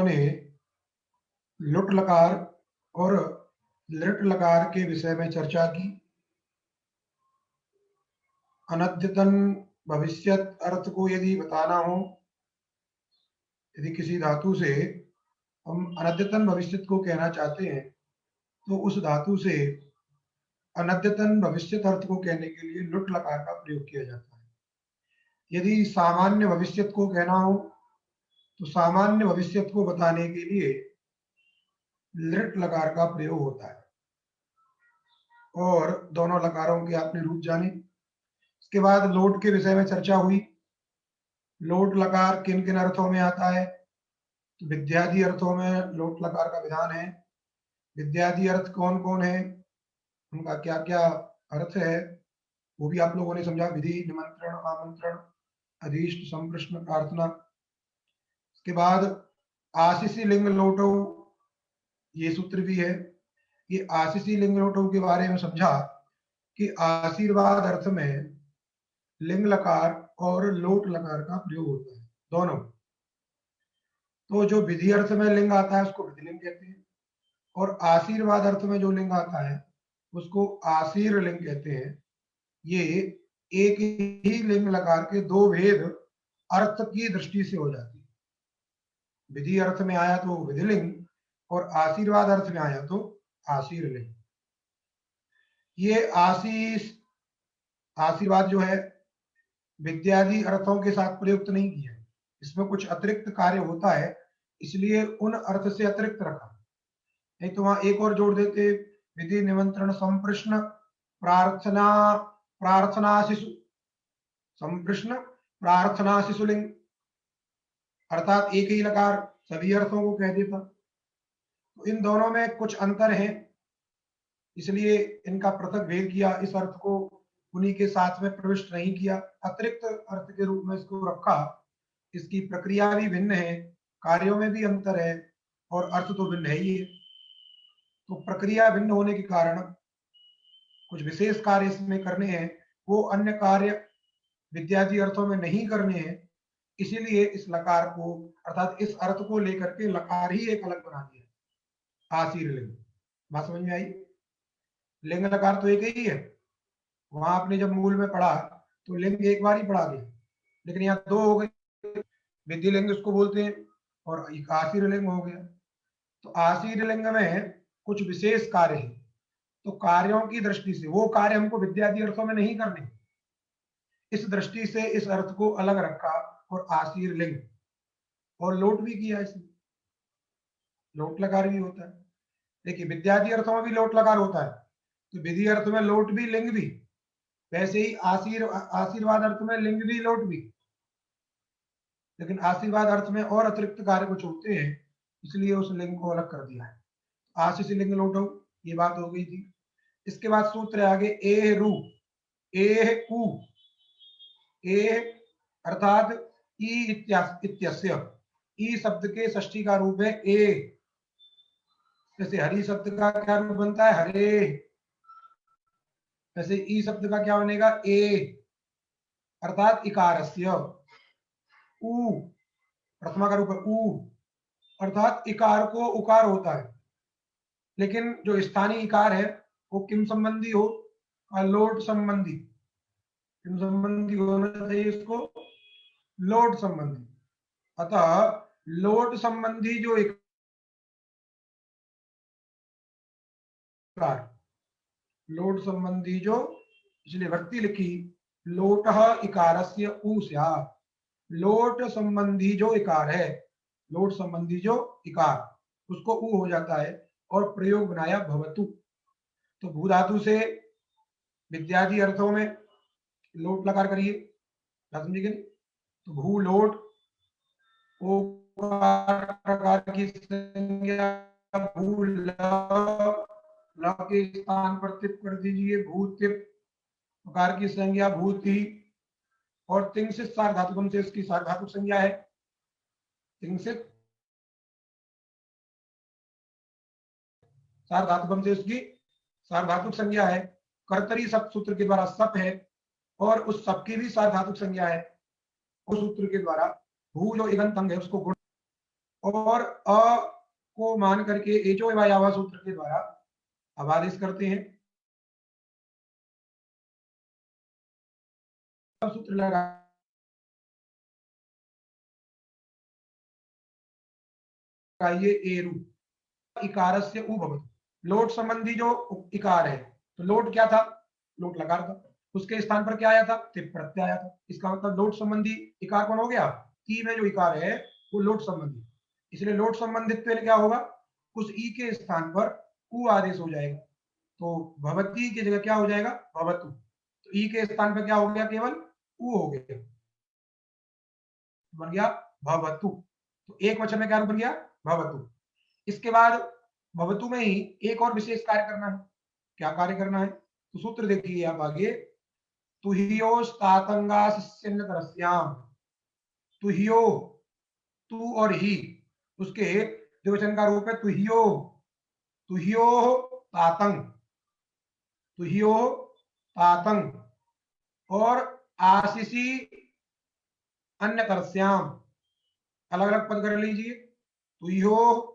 ने लुट लकार और लृट लकार के विषय में चर्चा की। अनद्यतन भविष्यत अर्थ को यदि बताना हो, यदि किसी धातु से हम अनद्यतन भविष्यत को कहना चाहते हैं तो उस धातु से अनद्यतन भविष्यत अर्थ को कहने के लिए लुट लकार का प्रयोग किया जाता है। यदि सामान्य भविष्यत को कहना हो तो सामान्य भविष्यत को बताने के लिए लृट लकार का प्रयोग होता है। और दोनों लकारों के आपने रूप जाने। इसके बाद लोट के विषय में चर्चा हुई। लोट लकार किन किन अर्थों में आता है? तो विद्यादि अर्थों में लोट लकार का विधान है। विद्यादि अर्थ कौन कौन है, उनका क्या क्या अर्थ है, वो भी आप लोगों ने समझा। विधि, निमंत्रण, आमंत्रण, अधीष्ट, संप्रश्न, प्रार्थना। इसके बाद आशीषी लिंग लोटो, ये सूत्र भी है। ये आशीषी लिंग लोटो के बारे में समझा कि आशीर्वाद अर्थ में लिंग लकार और लोट लकार का प्रयोग होता है, दोनों। तो जो विधि अर्थ में लिंग आता है उसको विधिलिंग कहते हैं, और आशीर्वाद अर्थ में जो लिंग आता है उसको आशीर लिंग कहते हैं। ये एक ही लिंग लकार के दो भेद अर्थ की दृष्टि से हो जाती है। विधि अर्थ में आया तो विधिलिंग, और आशीर्वाद अर्थ में आया तो आशीर लिंग। ये आशीर्वाद जो है विद्यादि अर्थों के साथ प्रयुक्त नहीं किया है, इसमें कुछ अतिरिक्त कार्य होता है, इसलिए उन अर्थ से अतिरिक्त रखा। नहीं तो वहां एक और जोड़ देते, विधि, निमंत्रण, संप्रश्न, प्रार्थना, प्रार्थना शिशु, संप्रश्न, प्रार्थना शिशुलिंग, अर्थात एक ही लकार सभी अर्थों को कह देता। तो इन दोनों में कुछ अंतर है, इसलिए इनका पृथक भेद किया। इस अर्थ को उन्हीं के साथ में प्रविष्ट नहीं किया, अतिरिक्त अर्थ के रूप में इसको रखा। इसकी प्रक्रिया भी भिन्न है, कार्यों में भी अंतर है, और अर्थ तो भिन्न है ही है। तो प्रक्रिया भिन्न होने के कारण कुछ विशेष कार्य इसमें करने हैं, वो अन्य कार्य विद्यादि अर्थों में नहीं करने हैं। इसीलिए इस लकार को, अर्थात इस अर्थ को लेकर के लकार ही एक अलग बना दिया, आशीर लिंग। बात समझ में आई? लिंग लकार तो एक ही है। वहां आपने जब मूल में पढ़ा तो लिंग एक बार ही पढ़ा गया, लेकिन यहाँ दो हो गए। विधि लिंग उसको बोलते हैं और एक आशीर लिंग हो गया। तो आशीर लिंग में कुछ विशेष कार्य है, तो कार्यों की दृष्टि से वो कार्य हमको विद्यादि अर्थों में नहीं करने, इस दृष्टि से इस अर्थ को अलग रखा और आशीर लिंग। और लोट भी किया, इसमें लोट लकार भी होता है। देखिए विद्यादि अर्थों में भी लोट लकार होता है, तो विधि अर्थ में लोट भी लिंग भी, वैसे ही आशीर्वाद अर्थ में लिंग भी लोट भी। लेकिन आशीर्वाद अर्थ में और अतिरिक्त कार्य कुछ होते हैं, इसलिए उस लिंग को अलग कर दिया है। आशीष लिंग लोटो, ये बात हो गई थी। इसके बाद सूत्र है आगे, ए रू, ए उ, ए अर्थात ई इत्यस्य, ई शब्द के षष्ठी का रूप है ए। जैसे हरि शब्द का क्या रूप बनता है? हरे। वैसे ई शब्द का क्या बनेगा? ए, अर्थात इकारस्य। उ, प्रथमा का रूप है उ, अर्थात इकार को उकार होता है। लेकिन जो स्थानीय इकार है वो किम संबंधी हो? लोट संबंधी। किम संबंधी होना चाहिए इसको? लोट संबंधी। अतः लोट संबंधी जो इकार, लोट संबंधी जो, इसलिए वृत्ति लिखी, लोटः इकारस्य उ स्यात्। लोट संबंधी जो इकार है, लोट संबंधी जो इकार, उसको उ हो जाता है, और प्रयोग बनाया भवतु। तो भू धातु से विद्यादि अर्थों में लोट लकार करिए, समझिए। तो भू लोट, ओ प्रकार की संज्ञा भू ल के स्थान पर तिप कर दीजिए, भूतिप प्रकार की संज्ञा भूति। और तिंसित सार्वधातुकम से इसकी सार्वधातुक संज्ञा है। तिंसित सार्वधातुकम से इसकी सार्वधातुक संज्ञा है। कर्तरी सप सूत्र के द्वारा सप है, और उस सप की भी सार्वधातुक संज्ञा है। उस सूत्र के द्वारा भू जो इगंत अंग है उसको गुण, और अ को मान करके एचो एवं यावा सूत्र के द्वारा अब आदेश करते हैं। सूत्र लगाइए एरु इकारस्य उ भवति। लोट संबंधी जो इकार है, तो लोट क्या था? लोट लकार था। उसके स्थान पर क्या आया था? तिप प्रत्यय आया था। इसका मतलब लोट संबंधी इकार कौन हो गया? ती में जो इकार है वो लोट संबंधी, इसलिए लोट संबंधित्व क्या होगा? उस ई के स्थान पर उ आदेश हो जाएगा, तो भवती की जगह क्या हो जाएगा? भवतु। तो ई के स्थान पर क्या हो गया? केवल उ हो गया, बन गया भवतु। तो एक वचन में क्या बन गया? भवतु। इसके बाद भवतु में ही एक और विशेष कार्य करना है। क्या कार्य करना है? तो सूत्र देखिए आप आगे, तुहियोस्तातंगास्यन्नतरस्याम। तुहियो, तू और ही, उसके द्विवचन का रूप है तुहियो। तुहियो तातंग, तुहियो तातंग। और आशीषी अन्यतरस्याम, अलग अलग पद कर लीजिए। तुहियो,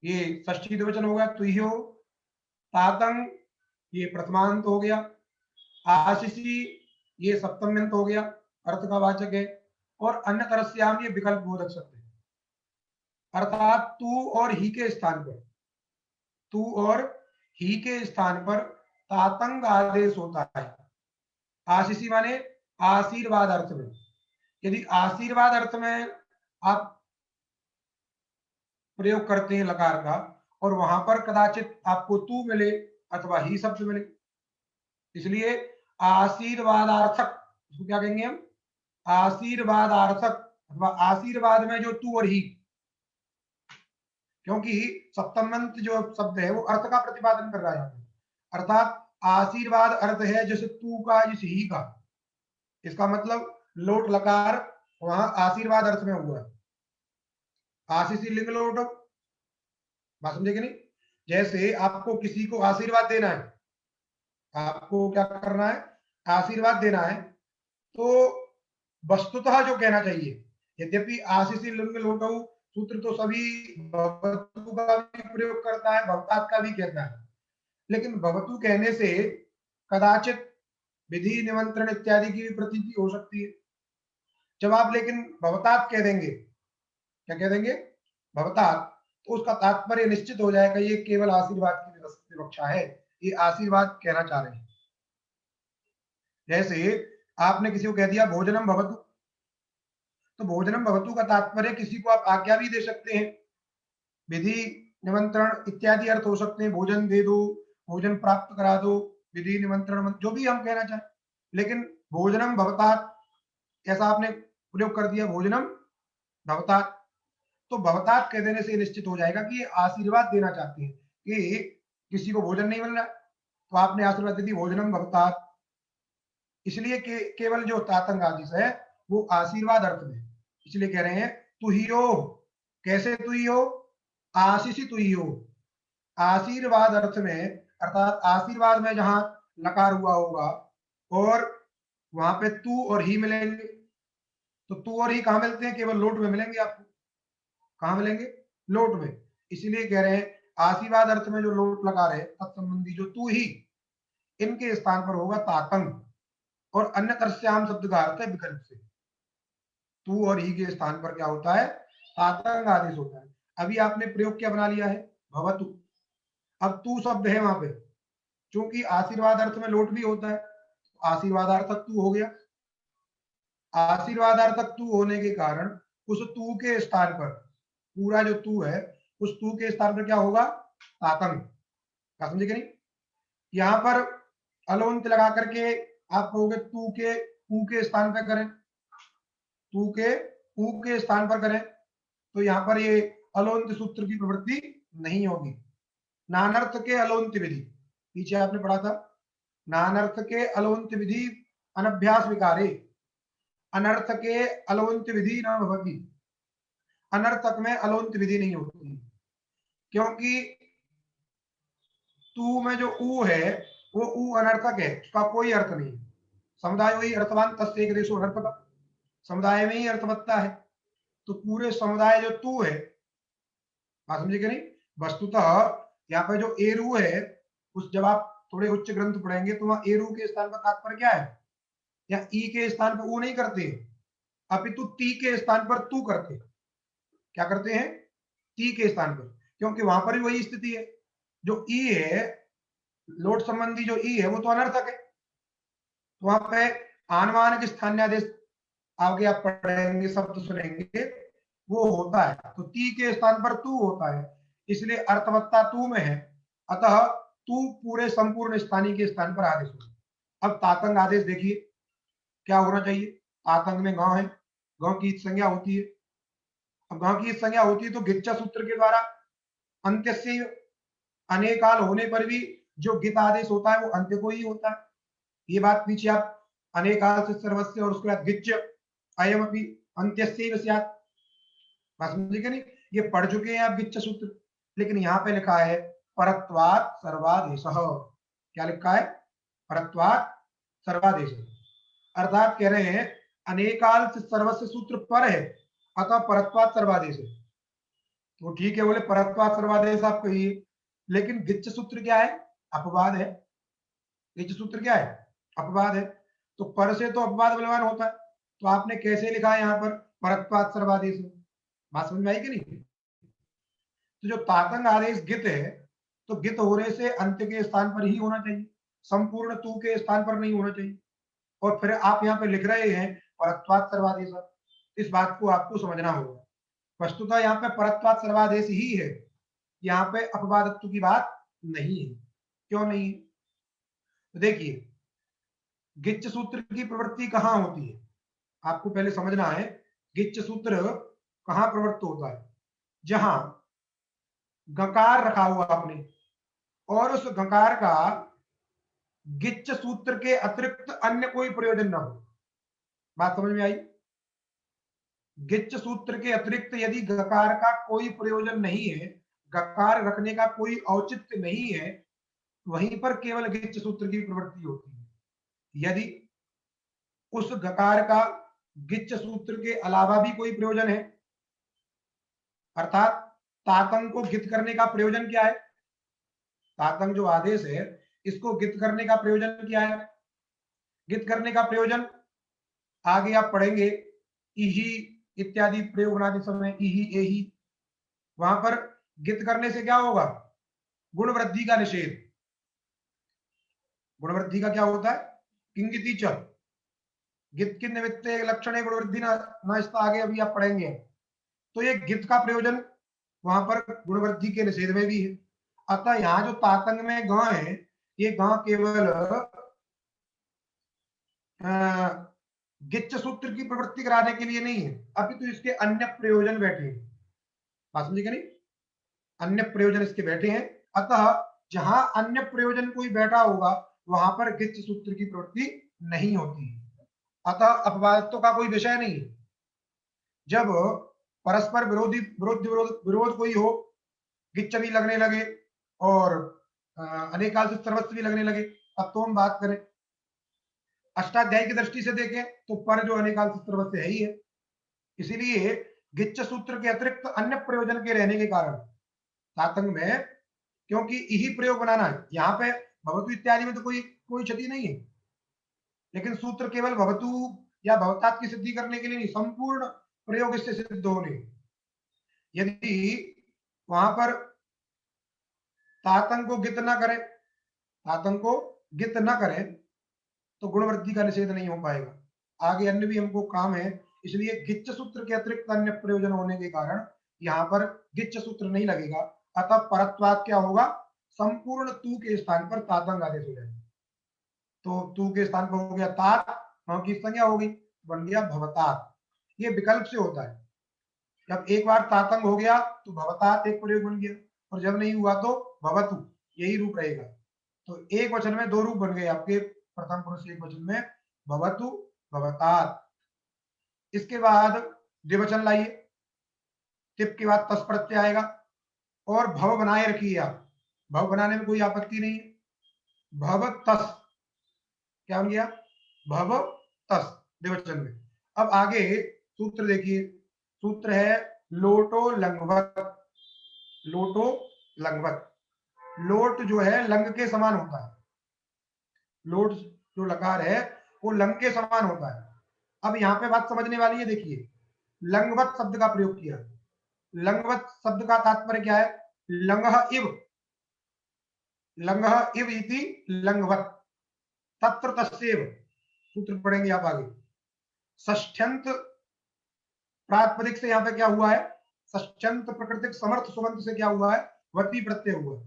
ये षष्ठी द्विवचन हो गया तुहियो। तातंग, ये प्रथमांत हो गया। आशीषी, ये सप्तम्यंत हो गया, अर्थ का वाचक है। और अन्य तरस्याम, ये विकल्प बोधक शब्द है। अर्थात तू और ही के स्थान पर, तू और ही के स्थान पर तातंग आदेश होता है। आशीषी माने आशीर्वाद अर्थ में। यदि आशीर्वाद अर्थ में आप प्रयोग करते हैं लकार का, और वहां पर कदाचित आपको तू मिले अथवा ही शब्द मिले, इसलिए आशीर्वादार्थक, इसको क्या कहेंगे हम? आशीर्वादार्थक, अथवा आशीर्वाद में जो तू और ही, क्योंकि सप्तमंत जो शब्द है वो अर्थ का प्रतिपादन कर रहा है, अर्थात आशीर्वाद अर्थ है जिस तू का, जिस ही का। इसका मतलब लोट लकार वहां आशीर्वाद अर्थ में हुआ है। आशीषी लिंग लोट, बात समझे कि नहीं? जैसे आपको किसी को आशीर्वाद देना है, आपको क्या करना है? आशीर्वाद देना है, तो वस्तुतः जो कहना चाहिए, यद्यपि आशीषी लिंग लोटौ सूत्र तो सभी भवतु का भी प्रयोग करता है, भवतात का भी कहता है, लेकिन भवतु कहने से कदाचित विधि निमंत्रण इत्यादि की भी प्रतीति हो सकती है। जब आप लेकिन भवतात कह देंगे, क्या कह देंगे? भवतात, तो उसका तात्पर्य निश्चित हो जाएगा ये केवल आशीर्वाद की विवक्षा है, ये आशीर्वाद कहना चाह रहे हैं। जैसे आपने किसी को कह दिया भोजनम भवतु, तो भोजनम भवतु का तात्पर्य किसी को आप आज्ञा भी दे सकते हैं, विधि निमंत्रण इत्यादि अर्थ हो सकते हैं, भोजन दे दो, भोजन प्राप्त करा दो, विधि निमंत्रण, जो भी हम कहना चाहें। लेकिन भोजनम भवतात ऐसा आपने प्रयोग कर दिया, भोजनम भवतात, तो भवतात कह देने से निश्चित हो जाएगा कि ये आशीर्वाद देना चाहते हैं कि किसी को भोजन नहीं मिल रहा, तो आपने आशीर्वाद दे दी भोजनम भवतात। इसलिए केवल जो तातंग आदेश है वो आशीर्वाद अर्थ में, इसलिए कह रहे हैं तुहियो। कैसे तुहियो? आशीषी तुहियो, आशीर्वाद अर्थ में, अर्थात आशीर्वाद में जहां लकार हुआ होगा और वहां पे तू और ही मिलेंगे, तो तू और ही कहां मिलते हैं? केवल लोट में मिलेंगे आपको। कहां मिलेंगे? लोट में। इसीलिए कह रहे हैं आशीर्वाद अर्थ में जो लोट लगा रहे तत्संबंधी जो तू ही, इनके स्थान पर होगा तातंग। और अन्य तरस्याम शब्द का अर्थ है विकल्प से। तू और ही के स्थान पर क्या होता है? तातंग आदेश होता है। अभी आपने प्रयोग क्या बना लिया है? भवतु। अब तू शब्द है वहां पे, क्योंकि आशीर्वाद अर्थ में लोट भी होता है, आशीर्वादार्थक तू हो गया। आशीर्वादार्थक तू होने के कारण उस तू के स्थान पर, पूरा जो तू है उस तू के स्थान पर क्या होगा? तातंग। क्या समझे कि नहीं? यहां पर अलोंत लगा करके आप कहोगे तू के ऊ के स्थान पर करें, तू के ऊ के स्थान पर करें, तो यहां पर ये अलोंत सूत्र की प्रवृत्ति नहीं होगी। नानर्थ के अलोंत विधि, पीछे आपने पढ़ा था, नानर्थ के अलोंत विधि अनभ्यास विकारे, अनर्थ के अलोंत विधि न भवति। अनर्थक में अलोंत विधि नहीं होती, क्योंकि तू में जो ऊ है वो ऊ अनर्थक है, उसका कोई अर्थ नहीं। समुदाय वही अर्थवान तस्य एक देशो अनर्थक, समुदाय में ही अर्थवत्ता है। तो पूरे समुदाय जो तू है, बात समझे कि नहीं? वस्तुतः यहाँ पे जो एरू है, उस जब आप थोड़े उच्च ग्रंथ पढ़ेंगे तो वहां एरू के स्थान पर तात्पर्य क्या है? या ई के स्थान पर ऊ नहीं करते, अपितु ती के स्थान पर तू करते। क्या करते हैं? ती के स्थान पर, क्योंकि वहां पर भी वही स्थिति है। जो ई है, लोट संबंधी जो ई है, वो तो अनर्थक है। तो वहां पे आनवान स्थान्यादेश आगे आप पढ़ेंगे, शब्द सुनेंगे, वो होता है। तो ती के स्थान पर तू होता है, इसलिए अर्थवत्ता तू में है। अतः तू पूरे संपूर्ण स्थानीय के स्थान पर आदेश होगा। अब तातंग आदेश देखिए क्या होना चाहिए। तातंग में गांव है, गांव की संज्ञा होती है। अब गांव की संज्ञा होती है तो गिच्चा सूत्र के द्वारा अंत्य से अनेकाल होने पर भी जो गित आदेश होता है वो अंत्य को ही होता है। ये बात पीछे आप अनेकाल से सर्वस्य और उसके बाद गिच्च अयम अपनी अंत्यस्यैव स्यात्, बात समझे कि नहीं? ये पढ़ चुके हैं आप गिच्च सूत्र, लेकिन यहाँ पे लिखा है परत्वात् सर्वादेशः। क्या लिखा है? परत्वात् सर्वादेशः, अर्थात कह रहे हैं अनेकाल से सर्वस्य सूत्र पर है, अतः परत्वात् सर्वादेश है। तो ठीक है, बोले परत्वात् सर्वादेश आप कहिए, लेकिन गिच्च सूत्र क्या है? अपवाद है। गिच्च सूत्र क्या है? अपवाद है। तो पर से तो अपवाद बलवान होता है, तो आपने कैसे लिखा है यहाँ पर परत्वात् सर्वादेश? बात समझ में आई कि नहीं? तो जो तातंग आदेश गित है, तो गित होने से अंत्य के स्थान पर ही होना चाहिए, संपूर्ण तू के स्थान पर नहीं होना चाहिए। और फिर आप यहाँ पे लिख रहे हैं परत्वात् सर्वादेश, इस बात को आपको समझना होगा। वस्तुतः यहाँ पे परत्वात् सर्वादेश ही है, यहाँ पे अपवादत्व की बात नहीं है। क्यों नहीं? तो देखिए, गिच्च सूत्र की प्रवृत्ति कहाँ होती है, आपको पहले समझना है। गिच्च सूत्र कहाँ प्रवृत्त होता है? जहां गकार रखा हुआ आपने और उस गकार का गिच्च सूत्र के अतिरिक्त अन्य कोई प्रयोजन ना हो। बात समझ में आई? गिच्च सूत्र के अतिरिक्त यदि गकार का कोई प्रयोजन नहीं है, गकार रखने का कोई औचित्य नहीं है, वहीं पर केवल गिच्च सूत्र की प्रवृत्ति होती है। यदि उस गकार का गिच्च सूत्र के अलावा भी कोई प्रयोजन है, अर्थात तातंग को गित करने का प्रयोजन क्या है? तातंग जो आदेश है, इसको गित करने का प्रयोजन क्या है? गित करने का प्रयोजन आगे आप पढ़ेंगे, इही इत्यादि प्रयोग बनाते समय इही एही, वहां पर गित करने से क्या होगा? गुण वृद्धि का निषेध। गुण वृद्धि का क्या होता है? किंगिति च गित की निमित्त लक्षण गुण वृद्धि न इसका आगे अभी आप पढ़ेंगे। तो ये गित का प्रयोजन वहां पर गुण वृद्धि के निषेध में भी है। अतः यहाँ जो तातंग में ग है, ये ग केवल गिच्च सूत्र की प्रवृत्ति कराने के लिए नहीं है, अभी तो इसके अन्य प्रयोजन बैठे हैं। बात समझे नहीं? अन्य प्रयोजन इसके बैठे हैं। अतः जहां अन्य प्रयोजन कोई बैठा होगा, वहां पर गिच्च सूत्र की प्रवृत्ति नहीं होती। अतः अपवादत्व का कोई विषय नहीं है। जब परस्पर विरोधी विरोध कोई हो, गिच्च भी लगने लगे और अनेकाल से सर्वस्व भी लगने लगे, अब तो हम बात करें अष्टाध्यायी की दृष्टि से देखें तो पर जो अनेकाल से सर्वस्व है ही है। इसीलिए गिच्च सूत्र के अतिरिक्त अन्य प्रयोजन के रहने के कारण तातंग में, क्योंकि यही प्रयोग बनाना है, यहाँ पे भवतु इत्यादि में तो कोई क्षति नहीं है, लेकिन सूत्र केवल भवतु या भवतात की सिद्धि करने के लिए नहीं, संपूर्ण प्रयोग इससे सिद्ध होने। यदि वहां पर तातंग को गित न करें, तातंग को गित न करें, तो गुण वृद्धि का निषेध नहीं हो पाएगा। आगे अन्य भी हमको काम है, इसलिए गिच्च सूत्र के अतिरिक्त अन्य प्रयोजन होने के कारण यहाँ पर गिच्च सूत्र नहीं लगेगा। अतः परत्वात क्या होगा? संपूर्ण तू के स्थान पर तातंग आदेश हो जाएगा। तो तू के स्थान पर हो गया तात, की संज्ञा होगी, बन गया भवतात। ये विकल्प से होता है। जब एक बार तातंग हो गया तो भवतात एक प्रयोग बन गया, और जब नहीं हुआ तो भवतु, यही रूप रहेगा। तो एक वचन में दो रूप बन गए आपके, प्रथम पुरुष एक वचन में भवतु भवतात। इसके बाद द्विवचन लाइए, तिप के बाद तस प्रत्यय आएगा और भव बनाए रखिए आप, भव बनाने में कोई आपत्ति नहीं है। भव तस क्या बन गया? भव तस द्विवचन में। अब आगे सूत्र देखिए, सूत्र है लोटो लंगवत। लोटो लंगवत। लोट जो है लंग के समान होता है, लोट जो लकार है वो लंग के समान होता है। अब यहां पे बात समझने वाली है, देखिए लंगवत शब्द का प्रयोग किया। लंगवत शब्द का तात्पर्य क्या है? लंगह इव, लंगह इव इति लंगवत तत्र तस्यैव। सूत्र पढ़ेंगे आप आगे। षष्ठ्यंत प्रातिपदिक से यहां पे क्या हुआ है? षष्ठ्यंत प्रकृतिक समर्थ सुबंत से क्या हुआ है? वती प्रत्यय हुआ है,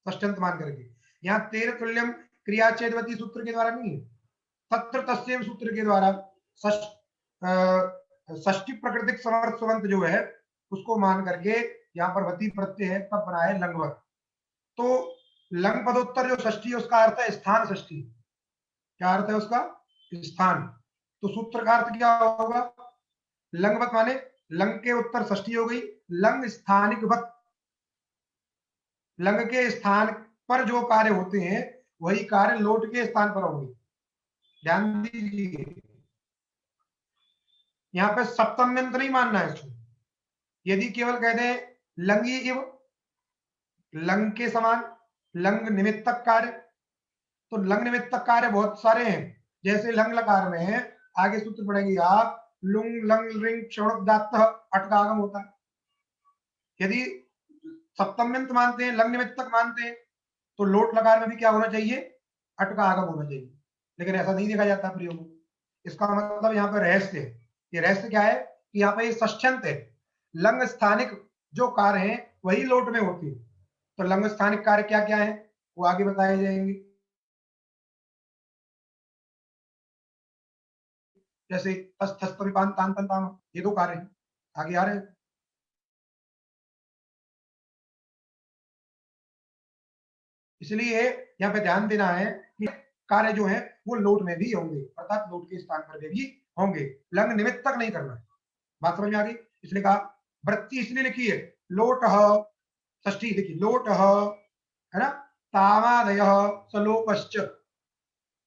षष्ठ्यंत मान करके। यहाँ तेर तुल्यम क्रियाचेदवती सूत्र के द्वारा नहीं है, तत्र तस्यैव सूत्र के द्वारा षष्ठी प्रकृतिक समर्थ सुबंत जो है उसको मान करके यहाँ पर वती प्रत्यय है, तब बना है लंगवत। तो लंग पदोत्तर जो षष्ठी है उसका अर्थ है स्थान षष्ठी। क्या अर्थ है उसका? स्थान। तो सूत्र का अर्थ क्या होगा? लंगवत माने लंग के उत्तर षष्ठी हो गई, लंग स्थानिक वत, लंग के स्थान पर जो कार्य होते हैं वही कार्य लोट के स्थान पर होंगे। ध्यान दीजिए, यहाँ पे सप्तम में नहीं मानना है इसको। यदि केवल कह दें लंगी इव, लंग के समान, लंग निमित्तक कार्य, तो लंग निमित्तक कार्य बहुत सारे हैं। जैसे लंग लकार में है, आगे सूत्र पढ़ेंगे आप, लुंग लंग रिंग क्षणोदात्त अटकागम होता है। यदि सप्तम्यंत मानते हैं, लंग निमित्तक मानते हैं, तो लोट लकार में भी क्या होना चाहिए? अट का आगम होना चाहिए। लेकिन ऐसा नहीं देखा जाता प्रयोग। इसका मतलब यहाँ पर रहस्य है। ये रहस्य क्या है कि यहाँ पे ये षष्ठ्यंत है, लंग स्थानिक जो कार्य हैं वही लोट में होती है। तो लंग स्थानिक कार्य क्या क्या है वो आगे बताए जाएंगे। जैसे ये दो कार्य हैं, आगे आ रहे हैं। इसलिए यहाँ पे ध्यान देना है कि कार्य जो है वो लोट में भी होंगे, अर्थात लोट के स्थान पर भी होंगे, लंग निमित्त तक नहीं करना है। बात समझ में आ गई? इसलिए कहा वृत्ति इसलिए लिखी है लोट षष्ठी, देखिए लोट है ना, तामादय सलोपश्च।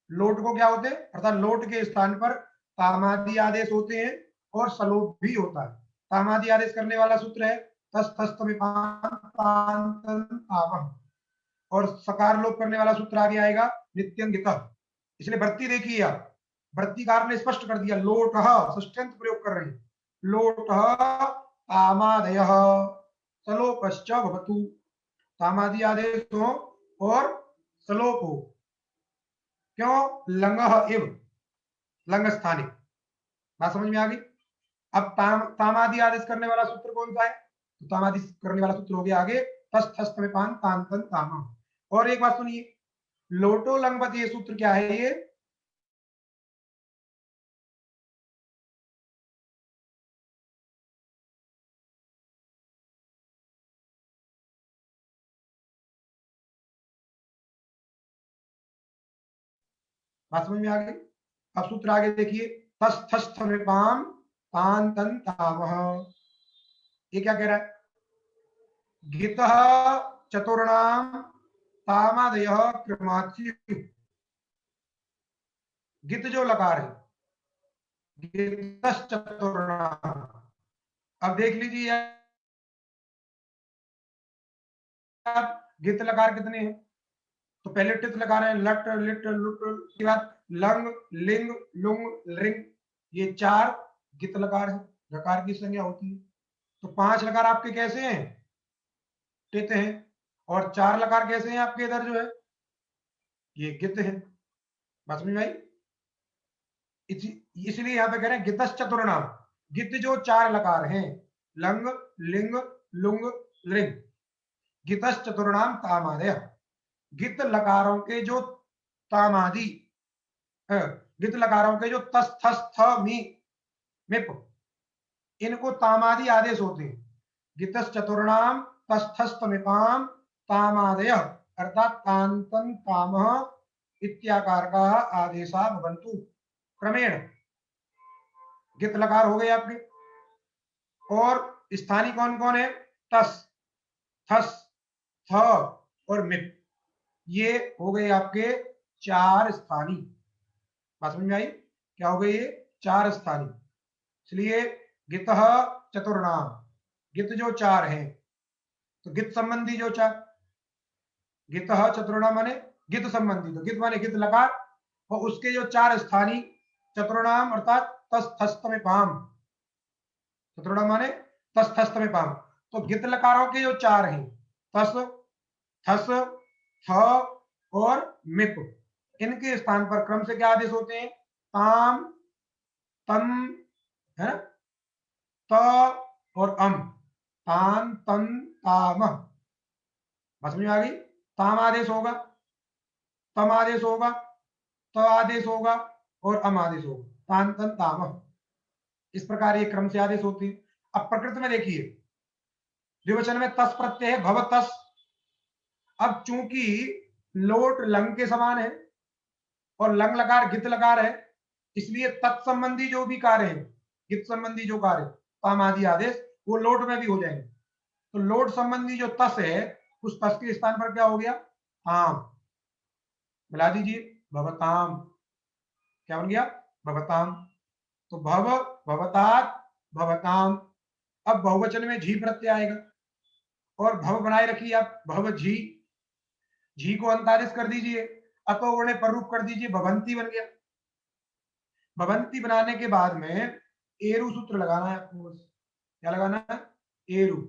लोट को क्या होते हैं? अर्थात लोट के स्थान पर तामादि आदेश होते हैं और सलोप भी होता है। तामादि आदेश करने वाला सूत्र है और सकार लोप करने वाला सूत्र आगे आएगा नित्यंगित। इसलिए वृत्ति देखिए आप, वृत्तिकार ने स्पष्ट कर दिया लोट षष्ठ्यंत प्रयोग कर रहे हैं। लोट तामादय सलोपश्च भवतु, तामादि आदेश हो और सलोप हो। क्यों? लंग इव, लंग स्थानिक। बात समझ में आ गई? अब तामादि आदेश करने वाला सूत्र कौन सा है? तो तामादि करने वाला सूत्र हो गया आगे तस्थस्थमेपान तांतन तामा। और एक बात सुनिए, लोटो लंगवत ये सूत्र क्या है? ये बात समझ में आ गई? अब सूत्र आगे देखिए, तस्थस्थमेपाम तांतन तामह। ये क्या कह रहा है? गितः चतुर्णाम तामादय क्रमाच्यु। गित जो लकार है, गितश्च चतुर्णाम। अब देख लीजिए आप, गित लकार कितने हैं? तो पहले टित लकार है, लट लिट लुट के बाद लंग लिंग लुंग रिंग, ये चार गित लकार है, लकार की संज्ञा होती है। तो पांच लकार आपके कैसे हैं? टित हैं। और चार लकार कैसे हैं आपके इधर जो है? ये गित है। बात समझ में आई? इसलिए यहां पे कह रहे हैं गितश्च चतुर्णाम। गित जो चार लकार हैं, लंग लिंग लुंग लिंग, गितश्च चतुर्णाम तामादय। गित लकारों के जो तामादि, गित लकारों के जो तस थस थ मी मिप, इनको तामादि आदेश होते हैं। गितस चतुर्णाम तस्थस्थमिपाम तामादय अर्थात तांतन ताम इत्याकार का आदेशा भवन्तु। क्रमेण गित लकार हो गए आपके। और स्थानीय कौन कौन है? तस थस थ और मिप, ये हो गए आपके चार स्थानीय। बात समझ में आई? क्या हो गए? ये चार स्थानीय। इसलिए गितः चतुर्णाम, गित जो चार हैं, तो गित संबंधी जो चार, गितः चतुर्णाम माने गित संबंधी, तो गित माने गित लकार, और उसके जो चार स्थानीय चतुर्णाम अर्थात तस थस्त में पाम, चतुर्णाम माने तस थस्त में पाम, तो गित लकारों के जो चार हैं, तस, थस, थ और मिप, इनके स्थान पर क्रम से क्या आदेश होते हैं? ताम, तम, है, त और अम, तान, तन, ताम, समझ में आ गई? ताम आदेश होगा, तम आदेश होगा, त आदेश होगा और अम आदेश होगा, तान, तन, ताम, इस प्रकार ये क्रम से आदेश होती है। अब प्रकृति में देखिए, द्विवचन में तस प्रत्यय है, भवतस। अब चूंकि लोट लंग के समान है और लंग लकार गित लकार है, इसलिए तत्संबंधी जो भी कार्य है, गित संबंधी जो कार्य ताम आदि आदेश, वो लोट में भी हो जाएंगे। तो लोट संबंधी जो तस है, उस तस के स्थान पर क्या हो गया? ताम, मिला दीजिए, भवताम, क्या बन गया? भवताम। तो भव, भवतात, भवताम। अब बहुवचन में झी प्रत्यय आएगा और भव बनाए रखिए आप, भव झी, झी को अंतादेश कर दीजिए, अतो गुणे पर रूप कर दीजिए, भवंती बन गया। भवंती बनाने के बाद में एरु सूत्र लगाना है आपको, बस क्या लगाना है? एरु,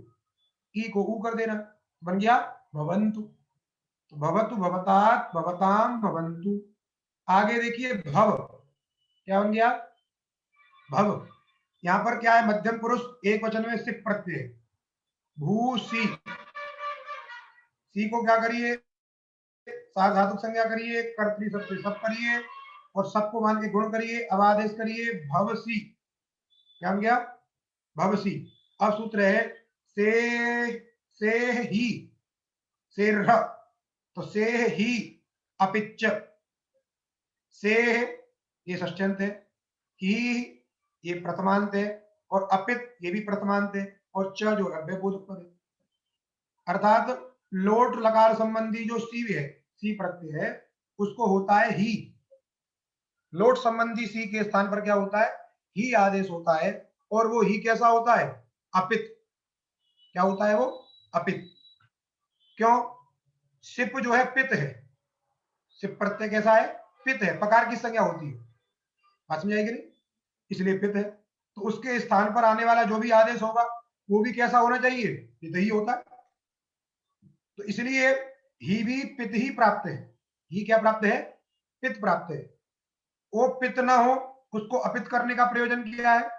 ई को ऊ कर देना, बन गया भवंतु। तो भवतु, भवतात, भवताम, भवंतु। आगे देखिए भव, क्या बन गया? भव। यहां पर क्या है? मध्यम पुरुष एक वचन में सिप प्रत्यय, भूसी, सी को क्या करिए? साधातुक संज्ञा करिए, कर्तरी सबसे सब करिए और सबको मान के गुण करिए, अब आदेश करिए भवसी, क्या बन गया? भवसी। अब सूत्र है से ही, से रह, तो से ही अपिच, से ये षष्ठ्यंत है, ही ये प्रथमांत है और अपित ये भी प्रथमांत है और च जो है बोधक पद है। अर्थात लोट लकार संबंधी जो सी है, सी प्रत्यय है, उसको होता है ही। लोट संबंधी सी के स्थान पर क्या होता है? ही आदेश होता है। और वो ही कैसा होता है? अपित। क्या होता है वो? अपित। क्यों? सिप जो है पित है, सिप प्रत्यय कैसा है? पित है, पकार की संज्ञा होती है, बात समझ आएगी नहीं? इसलिए पित है, तो उसके स्थान पर आने वाला जो भी आदेश होगा वो भी कैसा होना चाहिए? पित ही होता है। तो इसलिए ही भी पित ही प्राप्त है। ही क्या प्राप्त है? पित प्राप्त है। वो पित ना हो, उसको अपित करने का प्रयोजन क्या है?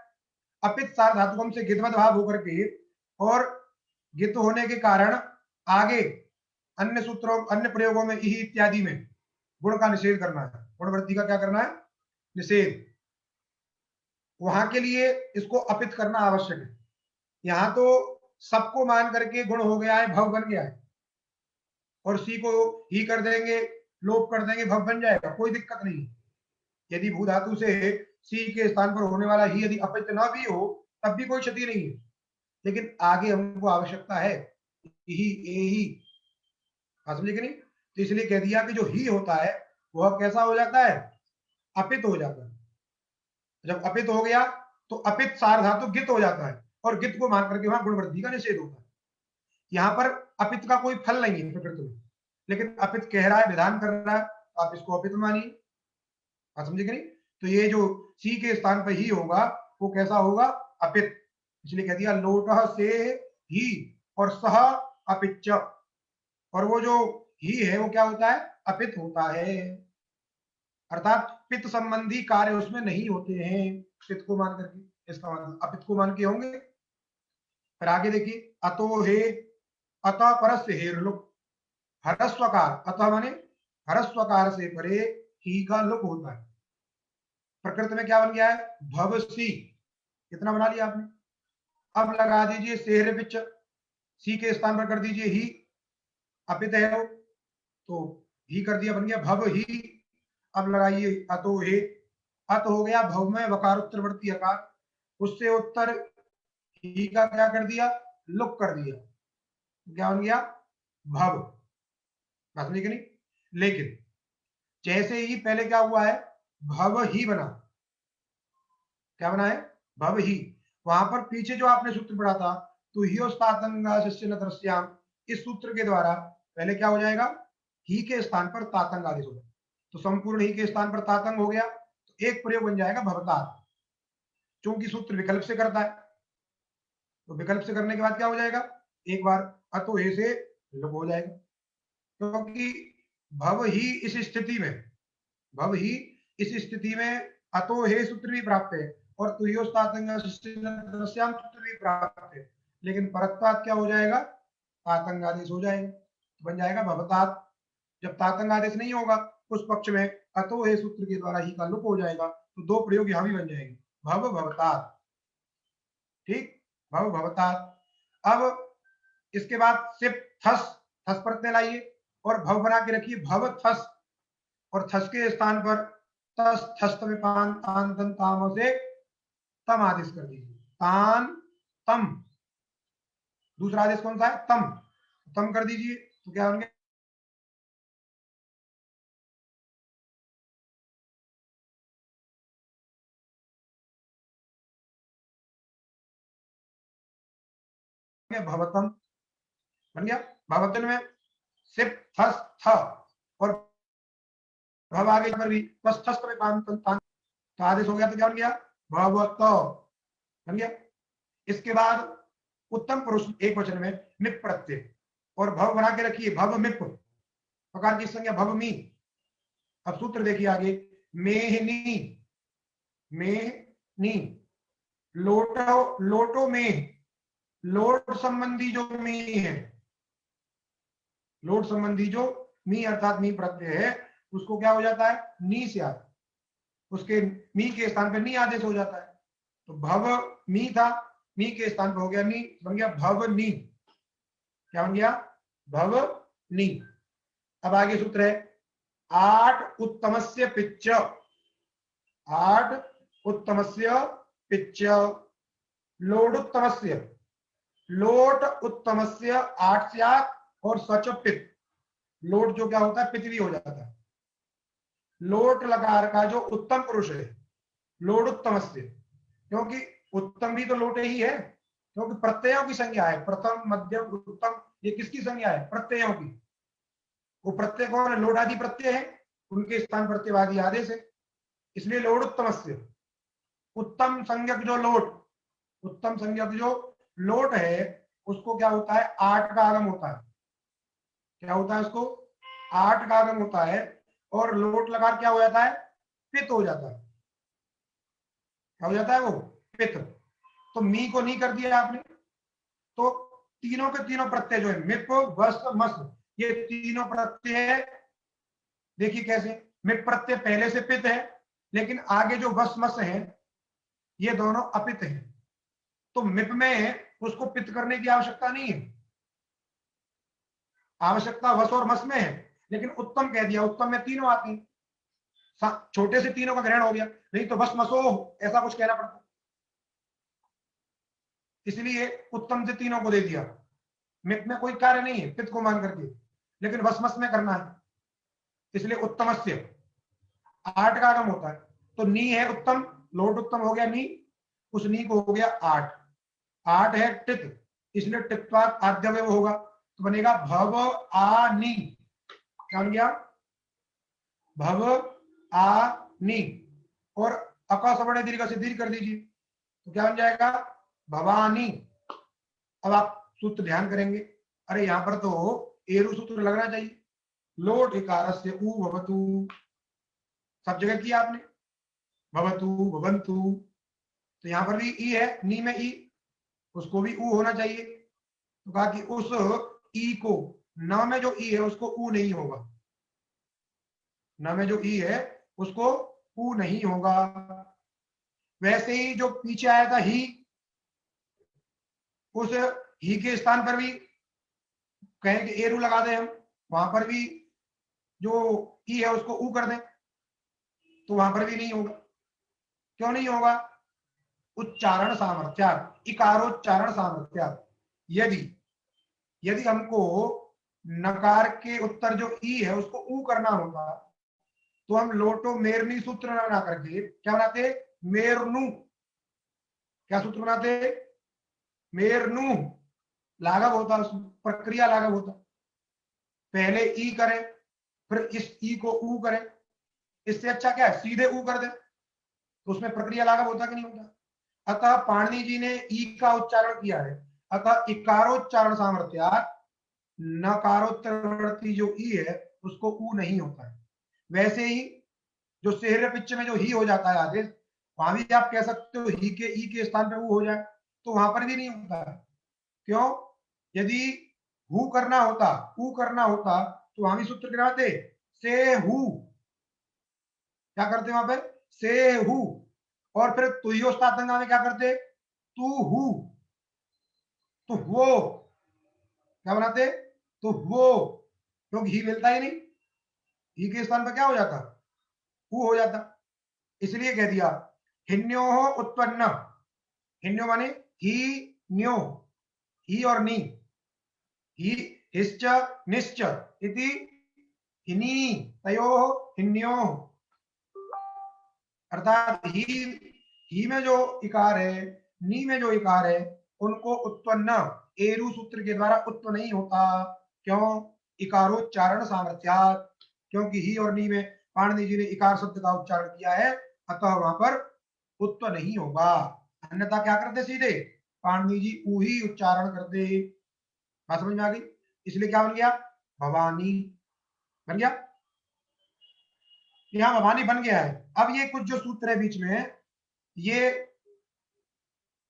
अपित सार धातुकम से गितवत भाव होकर के और गित होने के कारण आगे अन्य सूत्रों, अन्य प्रयोगों में ही इत्यादि में गुण का निषेध करना है, गुण वृद्धि का क्या करना है? निषेध। वहां के लिए इसको अपित करना आवश्यक है। यहां तो सबको मान करके गुण हो गया है, भव बन गया है, और सी को ही कर देंगे, लोप कर देंगे, भव बन जाएगा, कोई दिक्कत नहीं। यदि भू धातु से सी के स्थान पर होने वाला ही यदि अपित ना भी हो तब भी कोई क्षति नहीं है, लेकिन आगे हमको आवश्यकता है ही, ए ही, समझे कि नहीं? तो इसलिए कह दिया कि जो ही होता है वह कैसा हो जाता है? अपित हो जाता है। जब अपित हो गया तो अपित सार धातु गित हो जाता है और गित को मान करके वहां गुण वृद्धि का निषेध होता है। यहाँ पर अपित का कोई फल नहीं है प्रकृति में, लेकिन अपित कह रहा है, विधान कर रहा है, आप इसको अपित मानिए, आप समझे कि नहीं? तो ये जो सी के स्थान पर ही होगा वो कैसा होगा? अपित। इसलिए कह दिया लोटः से ही और सह अपिच, और वो जो ही है वो क्या होता है? अपित होता है। अर्थात पित्त संबंधी कार्य उसमें नहीं होते हैं पित्त को मान करके, इसका मतलब अपित को मान के होंगे। फिर आगे देखिए, अतो हे, अतः परस्य हेर लुक, हरस्वकार, अतः माने हरस्वकार से परे ही का लुक होता है। प्रकृति में क्या बन गया है? भवसी, कितना बना लिया आपने? अब लगा दीजिए सेहरे पिच, सी के स्थान पर कर दीजिए ही, अपित है वो, तो ही कर दिया, बन गया भव ही। अब लगाइए अतो हे, अत हो गया भव में वकार उत्तरवर्ती अकार, उससे उत्तर ही का क्या कर दिया? लुक कर दिया, क्या बन गया? भव, समझे कि नहीं? लेकिन जैसे ही पहले क्या हुआ है? भव ही बना, क्या बना है? भव ही, वहां पर पीछे जो आपने सूत्र पढ़ा था, तो हियोस्तातंगा शिष्य न दृश्याम, इस सूत्र के द्वारा पहले क्या हो जाएगा, ही के स्थान पर तातंग आदेश हो जाएगा। तो संपूर्ण ही के स्थान पर तातंग हो गया, तो एक प्रयोग बन जाएगा भवतात, क्योंकि सूत्र विकल्प से करता है। तो विकल्प से करने के बाद क्या हो जाएगा, एक बार अतो हे से लुप हो जाएगा, क्योंकि भव ही इस स्थिति में, भव ही इस स्थिति में अतो हे सूत्र भी प्राप्त है और तुयोस्तातंग सूत्र भी प्राप्त है, लेकिन परत्वात क्या हो जाएगा, तातंग आदेश हो जाएगा, तो बन जाएगा भवतात। जब तातंग आदेश नहीं होगा उस पक्ष में अतो हे सूत्र के द्वारा ही का लुप हो जाएगा, तो दो प्रयोग यहां भी बन जाएंगे, भव भवतात। ठीक, भव भवतात। अब इसके बाद सिर्फ थस, थस प्रत्यय लाइए और भव बना के रखिए, भव थस, और थस के स्थान पर तस थस में पान तान तन ताम से तम आदेश कर दीजिए, तान तम। दूसरा आदेश कौन सा है, तम, तम कर दीजिए, तो क्या होंगे, भवतम बन गया। भवतन में सिर्फ थस थ और भव आगे पर भी बस थस में पान तन तान, तो आदेश हो गया, तो क्या बन गया, भवत बन गया। इसके बाद उत्तम पुरुष एक वचन में मिप प्रत्यय और भव बना के रखिए, भव मिप प्रकार की संज्ञा भवमी। अब सूत्र देखिए आगे, मेहनी, मेहनी, लोटो, लोटो में, लोट संबंधी जो मी है, लोट संबंधी जो मी अर्थात मी प्रत्यय है, उसको क्या हो जाता है, नी से आता, उसके मी के स्थान पर नी आदेश हो जाता है। तो भव मी था, मी के स्थान पर हो गया नी, बन गया भव नी। क्या बन गया, भव नी। अब आगे सूत्र है, आठ उत्तमस्य पिच्च, आठ उत्तमस्य पिच्च, लोडुत्तमस्य, लोट उत्तमस्य आठ से आठ और सच पित, लोट जो क्या होता है, पित भी हो जाता है। लोट लकार का जो उत्तम पुरुष है, लोडुत्तमस्य, क्योंकि उत्तम भी तो लोटे ही है, क्योंकि प्रत्ययों की संज्ञा है, प्रथम मध्यम उत्तम, ये किसकी संज्ञा है, प्रत्ययों की। वो प्रत्यय कौन है, लोट आदि प्रत्यय है, उनके स्थान प्रत्ययवादी आदेश है, इसलिए लोडुत्तमस्य। उत्तम संज्ञक जो लोट, उत्तम संज्ञक जो लोट है, उसको क्या होता है, आठ का आगम होता है। क्या होता है, उसको आठ का आगम होता है, और लोट लगा क्या हो जाता है, पित हो जाता है। क्या हो जाता है, वो पित। तो मी को नहीं कर दिया आपने, तो तीनों के तीनों प्रत्यय जो है, मिप वस मस, ये तीनों प्रत्यय देखिए कैसे, मिप प्रत्यय पहले से पित है, लेकिन आगे जो वस मस है ये दोनों अपित है, तो मिप में उसको पित करने की आवश्यकता नहीं है, आवश्यकता वस और मस में है, लेकिन उत्तम कह दिया, उत्तम में तीनों आते हैं, छोटे से तीनों का ग्रहण हो गया, नहीं तो वस मसो ऐसा कुछ कहना पड़ता, इसलिए उत्तम से तीनों को दे दिया। मिप में कोई कार्य नहीं है पित को मान करके, लेकिन वस मस में करना है, इसलिए उत्तमस्य आठ का आगम होता है, तो नी है उत्तम, लोट उत्तम हो गया नी, उस नी को हो गया आठ, आठ है टित, इसलिए टित्वात आद्यवय होगा, तो बनेगा भव आ नी। क्या बन गया, भव आ नी, और अका सवर्ण दीर्घ से दीर्घ कर दीजिए, तो क्या बन जाएगा, भवानी। अब आप सूत्र ध्यान करेंगे, अरे यहां पर तो एरु सूत्र लगना चाहिए, लोट इकारस्य उ भवतु, सब जगह किया आपने, भवतु भवंतु, तो यहां पर भी ई है, नी में ई, उसको भी ऊ होना चाहिए, तो कहा कि उस ई को, न में जो ई है उसको ऊ नहीं होगा, न में जो ई है उसको ऊ नहीं होगा। वैसे ही जो पीछे आया था ही, उस ही के स्थान पर भी कहें कि एरू लगा दें हम, वहां पर भी जो ई है उसको ऊ कर दें, तो वहां पर भी नहीं होगा। क्यों नहीं होगा, उच्चारण सामर्थ्यात, इकारोच्चारण सामर्थ्यात, यदि यदि हमको नकार के उत्तर जो ई है उसको ऊ करना होगा, तो हम लोटो मेरनी सूत्र ना करके क्या बनाते, मेरनु, क्या सूत्र बनाते? मेरनु लाघव होता, उसमें प्रक्रिया लाघव होता। पहले ई करें, फिर इस ई को ऊ करें, इससे अच्छा क्या है सीधे ऊ कर दे, तो उसमें प्रक्रिया लाघव होता कि नहीं होता? अतः पाणिनि जी ने ई का उच्चारण किया है, अतः इकारोच्चारण सामर्थ्यात् नकारोत्तरवर्ती जो ई है उसको ऊ नहीं होता है। वैसे ही जो सेहरे पिच में जो ही हो जाता है आदेश, वहां भी आप कह सकते हो ही के ई के स्थान पे ऊ हो जाए, तो वहां पर भी नहीं होता है। क्यों? यदि हु करना होता, ऊ करना होता, तो वहां भी सूत्र क्या आते? से हु। क्या करते वहां पर? से हु। और फिर तुहियो स्तातंगा में क्या करते? तू हु। तो वो क्या बनाते? तो वो, क्योंकि ही मिलता ही नहीं, ही के स्थान पर क्या हो जाता? हु हो जाता। इसलिए कह दिया हिन्यो उत्पन्न। हिन्यो माने ही न्यो, ही और नी, ही हिश्च निश्च इति हिनी तयोः हिन्योः। अर्थात ही में जो इकार है, नी में जो इकार है, उनको उत्पन्न एरु सूत्र के द्वारा उत्पन्न नहीं होता। क्यों? इकारोच्चारण सामर्थ्यात्, क्योंकि ही और नी में पाणिनि जी ने इकार शब्द का उच्चारण किया है, अतः वहां पर उत्पन्न नहीं होगा। अन्यथा क्या करते? सीधे पाणिनि जी ऊ ही उच्चारण करते। बात समझ में आ गई? इसलिए क्या बन गया? भवानी बन गया। यहां भवानी बन गया है। अब ये कुछ जो सूत्र है बीच में, ये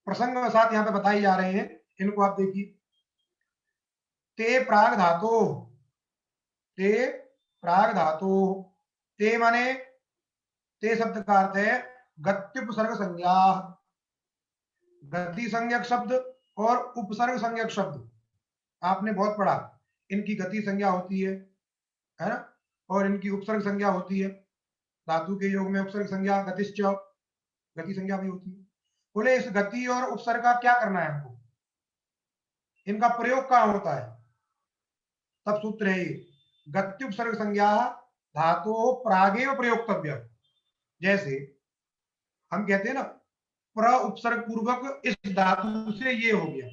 प्रसंग के साथ यहाँ पे बताए जा रहे हैं, इनको आप देखिए। ते प्राग धातु, ते प्राग धातु, ते माने ते शब्द का अर्थ है गत्युपसर्ग संज्ञा, गति संज्ञक शब्द और उपसर्ग संज्ञक शब्द आपने बहुत पढ़ा। इनकी गति संज्ञा होती है ना, और इनकी उपसर्ग संज्ञा होती है। धातु के योग में उपसर्ग संज्ञा गतिश्च, गति संज्ञा भी होती है। बोले इस गति और उपसर्ग का क्या करना है हमको, इनका प्रयोग कहां होता है? तब सूत्र है ये, गत्युपसर्ग संज्ञा धातु प्रागेव प्रयोक्तव्य। जैसे हम कहते हैं ना, प्र उपसर्ग पूर्वक इस धातु से ये हो गया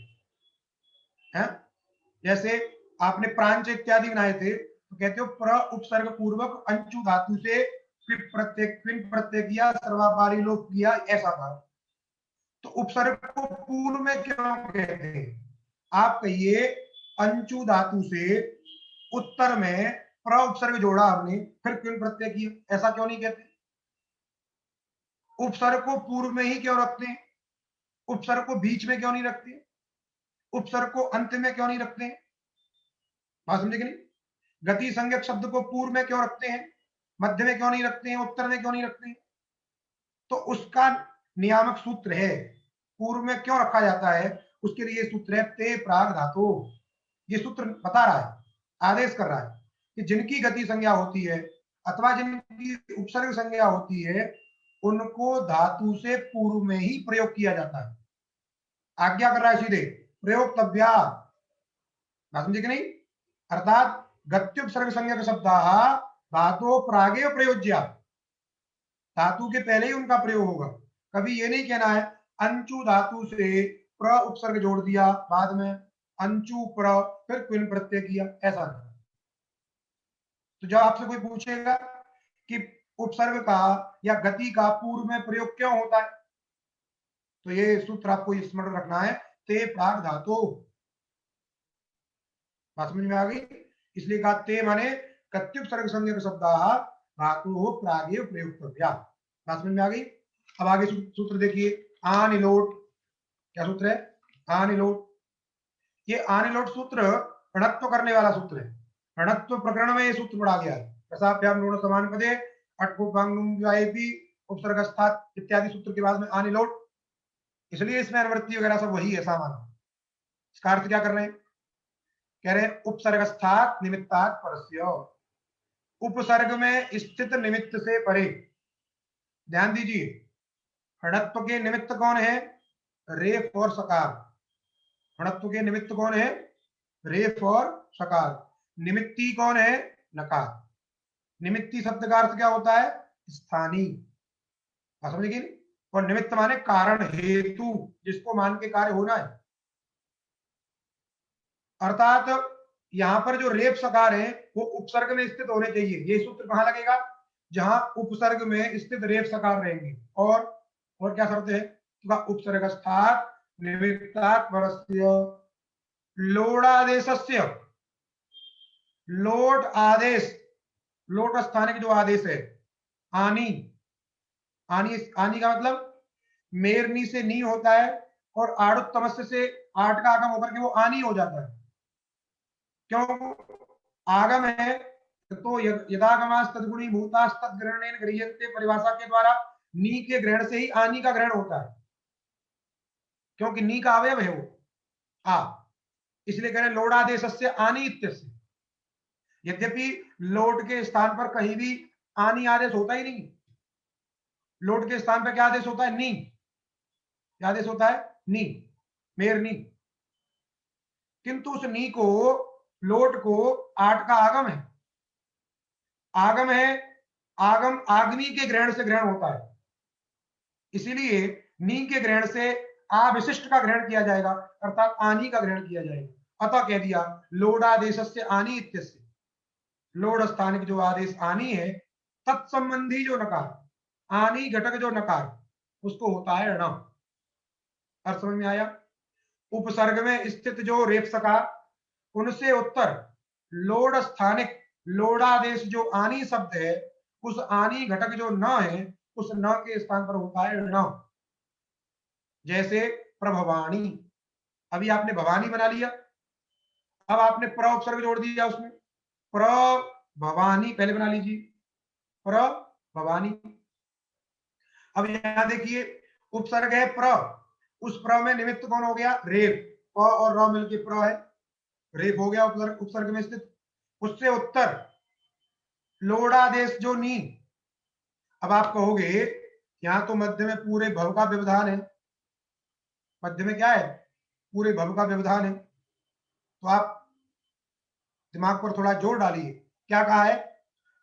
है। जैसे आपने प्रांच इत्यादि बनाए थे, तो कहते हो प्र उपसर्ग पूर्वक अंचु धातु से फिर प्रत्यय किया, सर्वापारी लोप किया, ऐसा था। तो उपसर्ग को पूर्व में क्यों कहते हैं? आप कहिए अंचु धातु से उत्तर में प्र उपसर्ग जोड़ा हमने, फिर क्यों प्रत्यय किया, ऐसा क्यों नहीं कहते? उपसर्ग को पूर्व में ही क्यों रखते हैं? उपसर्ग को बीच में क्यों नहीं रखते? उपसर्ग को अंत में क्यों नहीं रखते हैं? बात समझे कि नहीं? गति संज्ञक शब्द को पूर्व में क्यों रखते हैं, मध्य में क्यों नहीं रखते हैं, उत्तर में क्यों नहीं रखते हैं? तो उसका नियामक सूत्र है, पूर्व में क्यों रखा जाता है, उसके लिए सूत्र है ते प्राग धातु। ये सूत्र बता रहा है, आदेश कर रहा है कि जिनकी गति संज्ञा होती है अथवा जिनकी उपसर्ग संज्ञा होती है, उनको धातु से पूर्व में ही प्रयोग किया जाता है। आज्ञा कर रहा है सीधे, प्रयोक्तव्या। समझे कि नहीं? अर्थात गत्युपसर्ग संज्ञक शब्दाः धातु प्रागे प्रयोज्या, धातु के पहले ही उनका प्रयोग होगा। कभी ये नहीं कहना है अंचु धातु से प्र उपसर्ग जोड़ दिया, बाद में अंचु प्र फिर क्विन प्रत्यय किया, ऐसा नहीं। तो जब आपसे कोई पूछेगा कि उपसर्ग का या गति का पूर्व में प्रयोग क्यों होता है, तो ये सूत्र आपको स्मरण रखना है, ते प्राग धातु। बात समझ में आ गई? इसलिए कहा ते माने गत्युपसर्ग संज्ञक शब्दाः धातु प्रागेव प्रयोक्तव्या। बात समझ में आ गई? अब आगे सूत्र देखिए, आनिलोट। क्या सूत्र है? आनिलोट। ये आनिलोट सूत्र ऋणत्व करने वाला सूत्र है। ऋणत्व प्रकरण में ये सूत्र पढ़ा गया है। रसाभ्याम ऋण समान पदे अट्ठोपांगुम उपसर्गस्थात इत्यादि सूत्र के बाद में आनिलोट, इसलिए इसमें अनुवृत्ति वगैरह सब वही है सामान्य। इसका अर्थ क्या कर रहे हैं? कह रहे हैं उपसर्गस्थात निमित्तात् परस्य, उपसर्ग में स्थित निमित्त से परे। ध्यान दीजिए, ऋणत्व के निमित्त कौन है? रेफ और सकार। ऋणत्व के निमित्त कौन है? रेफ और सकार। निमित्ती कौन है? नकार। निमित्ती शब्द का अर्थ क्या होता है? स्थानीय। समझेगी? और निमित्त माने कारण, हेतु, जिसको मान के कार्य होना है। अर्थात यहां पर जो रेप सकार है वो उपसर्ग में स्थित होने चाहिए। ये सूत्र कहां लगेगा? जहां उपसर्ग में स्थित रेप सकार रहेंगे। और क्या शर्त है? उपसर्गस्थात् निमित्तात् परस्य लोडादेशस्य, लोट आदेश, लोट स्थानिक जो आदेश है, आनी, आनी, आनी का मतलब मेरनी से नी होता है और आड़ुत तमस्य से आठ का आगम होकर के वो आनी हो जाता है। क्यों? आगम है तो यदागमास तद्गुणी भूतास तद्ग्रहणेन गृह्यन्ते परिभाषा के द्वारा नी के ग्रहण से ही आनी का ग्रहण होता है, क्योंकि नी का अवयव है वो आ, इसलिए कह रहे लोडादेश से आनी इत्यस्य। यद्यपि लोट के स्थान पर कहीं भी आनी आदेश होता ही नहीं, लोट के स्थान पर क्या आदेश होता है? नी। क्या आदेश होता है? नी, मेरनी। किंतु उस नी को, लोट को आठ का आगम है, आगम है, आगम आगमी के ग्रहण से ग्रहण होता है, इसीलिए नी के ग्रहण से आविशिष्ट का ग्रहण किया जाएगा, अर्थात आनी का ग्रहण किया जाएगा। अतः कह दिया लोडादेश से आनी इत्यस्य, लोड स्थानिक जो आदेश आनी है, तत्संबंधी जो नकार, आनी घटक जो नकार, उसको होता है ण। अर्थ समझ में आया? उपसर्ग में स्थित जो रेप सकार, उनसे उत्तर लोड स्थानिक, लोडादेश जो आनी शब्द है, उस आनी घटक जो न है, उस न के स्थान पर होता है ण। जैसे प्रभवाणी, अभी आपने भवानी बना लिया, अब आपने प्र उपसर्ग जोड़ दिया उसमें, प्र भवानी पहले बना लीजिए, प्र भवानी। अब यहां देखिए उपसर्ग है प्र, उस प्र में निमित्त कौन हो गया? रेप, प और र मिलके प्र है, रेप हो गया उपसर्ग, उपसर्ग में स्थित। उससे उत्तर लोडादेश जो नी। अब आप कहोगे यहां तो मध्य में पूरे भव का व्यवधान है, मध्य में क्या है? पूरे भव का व्यवधान है, तो आप दिमाग पर थोड़ा जोर डालिए। क्या कहा है?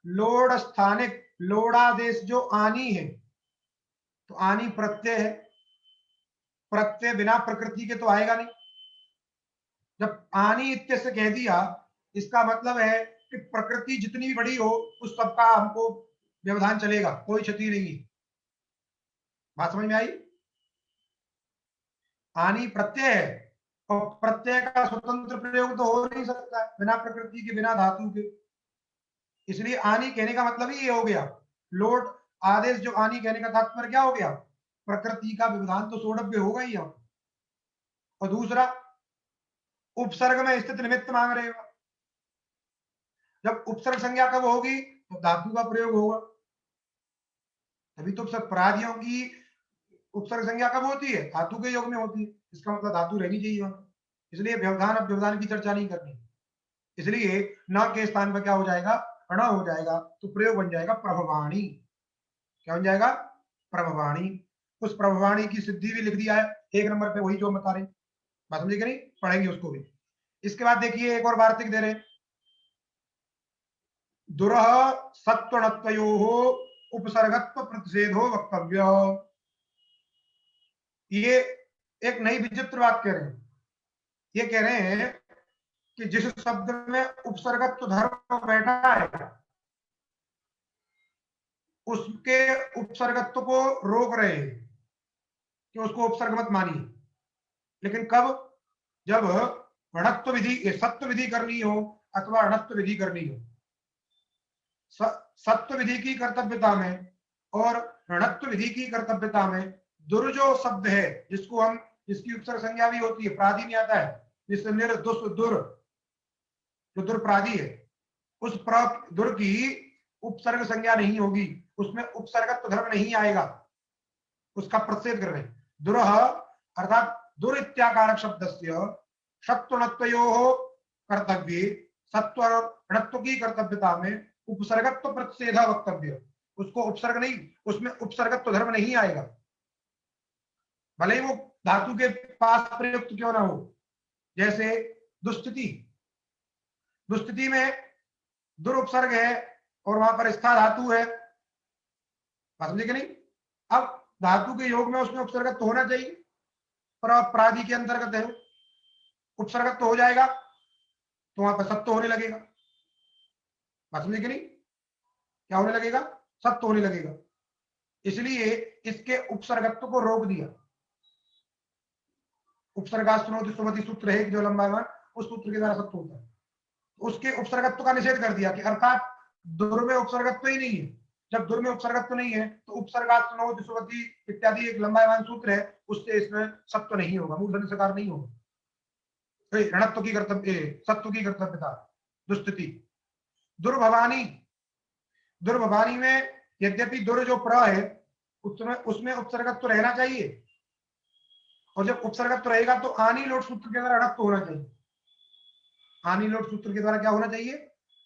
लोड स्थानिक, लोडादेश जो आनी है, तो आनी प्रत्यय है, प्रत्यय बिना प्रकृति के तो आएगा नहीं। जब आनी इत्य से कह दिया, इसका मतलब है कि प्रकृति जितनी भी बड़ी हो उस सबका हमको व्यवधान चलेगा, कोई क्षति नहीं। बात समझ में आई? आनी प्रत्यय है और प्रत्यय का स्वतंत्र प्रयोग तो हो नहीं सकता है बिना प्रकृति के, बिना धातु के। इसलिए आनी कहने का मतलब ही ये हो गया, लोट आदेश जो आनी कहने का तात्पर्य क्या हो गया? प्रकृति का व्यवधान तो सोडव्य होगा ही। और दूसरा, उपसर्ग में स्थित निमित्त मांग रहे हो, जब उपसर्ग संज्ञा कब होगी? तो धातु का प्रयोग होगा, तभी तो प्रादियों की उपसर्ग संज्ञा कब होती है? धातु के योग में होती है, इसका मतलब धातु रहनी चाहिए वहां। इसलिए व्यवधान, अब व्यवधान की चर्चा नहीं करनी, इसलिए न के स्थान पर क्या हो जाएगा? ण हो जाएगा, तो प्रयोग बन जाएगा प्रभवाणी। क्या बन जाएगा? प्रभवाणी। उस प्रभवाणी की सिद्धि भी लिख दिया है एक नंबर पे, वही जो बता रहे, बात समझे कि नहीं? पढ़ेंगे उसको भी। इसके बाद देखिए एक और वार्तिक दे रहे, दुरह सत्वणत्वयोः उपसर्गत्व प्रतिषेधो वक्तव्य। ये एक नई विचित्र बात कह रहे हैं। ये कह रहे हैं कि जिस शब्द में उपसर्गत्व धर्म बैठा है, उसके उपसर्गत्व को रोक रहे हैं कि उसको उपसर्ग मत मानिए। लेकिन कब? जब ऋणत्व विधि, सत्व विधि करनी हो अथवा ऋणत्व विधि करनी हो। सत्व विधि की कर्तव्यता में और ऋणत्व विधि की कर्तव्यता में दुर जो शब्द है, जिसको हम, जिसकी उपसर्ग संज्ञा भी होती है, प्रादि में आता है, जिससे निर्दुष दुर, जो दुर प्रादि है, उस दुर की उपसर्ग संज्ञा नहीं होगी, उसमें उपसर्गत्व धर्म नहीं आएगा, उसका प्रतिषेध कर रहे हैं। दुरह अर्थात दुर इत्याकारक शब्दस्य सत्वणत्वयोः कर्तव्ये, सत्व और ऋणत्व की कर्तव्यता में उपसर्गत्व प्रतिषेध वक्तव्य, उसको उपसर्ग नहीं, उसमें उपसर्गत्व धर्म नहीं आएगा, भले ही वो धातु के पास प्रयुक्त क्यों ना हो। जैसे दुस्थिति, दुस्थिति में दुर उपसर्ग है और वहां पर स्था धातु है, समझे कि नहीं? अब धातु के योग में उसमें उपसर्गत्व होना चाहिए, पर प्रादि के अंतर्गत है, उपसर्गत्व हो जाएगा तो वहां पर सत्व होने लगेगा। बात समझे कि नहीं? क्या होने लगेगा? सत्व होने लगेगा। इसलिए इसके उपसर्गत्व को रोक दिया। उपसर्गास्तनोति सुमति सूत्र है जो लंबा, उस सूत्र के द्वारा सत्व होता है, उसके उपसर्गत्व का निषेध कर दिया कि अर्थात दुर में उपसर्गत्व ही नहीं है। जब दुर में उपसर्गत्व नहीं है तो उपसर्गास्तनोति सुमति इत्यादि एक लंबायमान सूत्र है, उससे इसमें सत्व नहीं होगा, मूर्धन्य सकार नहीं होगा। तो ऋणत्व की कर्तव्य, सत्व की कर्तव्यता, दुस्थिति। दुर्भवानी, दुर्भवानी में यद्यपि दुर जो प्र है उसमें उपसर्गत्व रहना चाहिए, और जब उपसर्गत्व रहेगा तो आनी लोट सूत्र के द्वारा ऋणत्व होना चाहिए। आनी लोट सूत्र के द्वारा क्या होना चाहिए?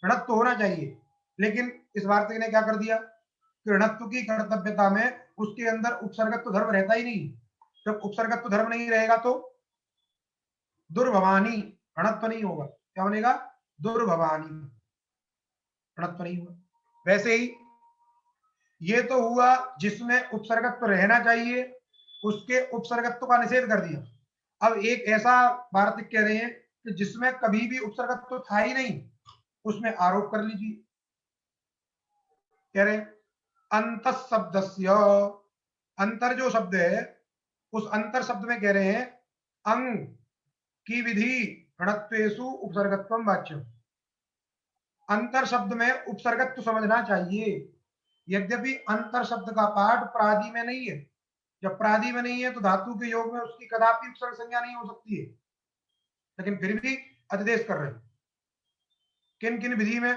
ऋणत्व होना चाहिए। लेकिन इस वार्तिक ने क्या कर दिया कि ऋणत्व की कर्तव्यता में उसके अंदर उपसर्गत्व धर्म रहता ही नहीं। जब उपसर्गत्व धर्म नहीं रहेगा तो दुर्भवानी ऋणत्व नहीं होगा। क्या बनेगा? दुर्भवानी, ऋणत्व नहीं होगा। वैसे ही ये तो हुआ जिसमें उपसर्गत्व रहना चाहिए, उसके उपसर्गत्व का निषेध कर दिया। अब एक ऐसा वार्तिक कह रहे हैं कि जिसमें कभी भी उपसर्गत्व था ही नहीं, उसमें आरोप कर लीजिए। कह रहे अंत शब्दस्य, अंतर जो शब्द है उस अंतर शब्द में कह रहे हैं अंग की विधि ऋणत्वेषु उपसर्गत्वम वाच्यम। अंतर शब्द में उपसर्गत्व समझना चाहिए। यद्यपि अंतर शब्द का पाठ प्रादि में नहीं है, जब प्रादि में नहीं है तो धातु के योग में उसकी कदापि उपसर्ग संज्ञा नहीं हो सकती है, लेकिन फिर भी अधिदेश कर रहे हैं। किन किन विधि में?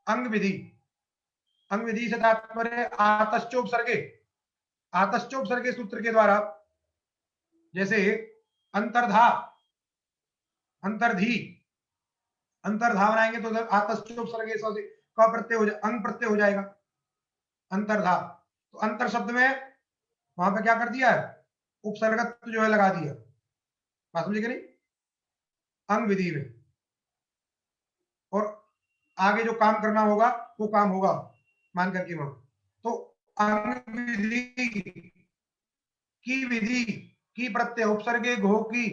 अंग विधि, अंग विधि से तात्पर्य आतश्चोपसर्गे, आतश्चोपसर्गे सूत्र के द्वारा, जैसे अंतर्धा, अंतर्धी, अंतर्धा बनाएंगे तो उधर आतश्चोपसर्गे का प्रत्यय हो जाए, अंग प्रत्यय हो जाएगा अंतर्धा। तो अंतर शब्द में वहां पे क्या कर दिया है? उपसर्गत्व जो है लगा दिया। बात समझे कि नहीं? अंग विधि में, और आगे जो काम करना होगा वो काम होगा मान करके वहां। तो अंग विधि की विधि की प्रत्यय उपसर्गे घो की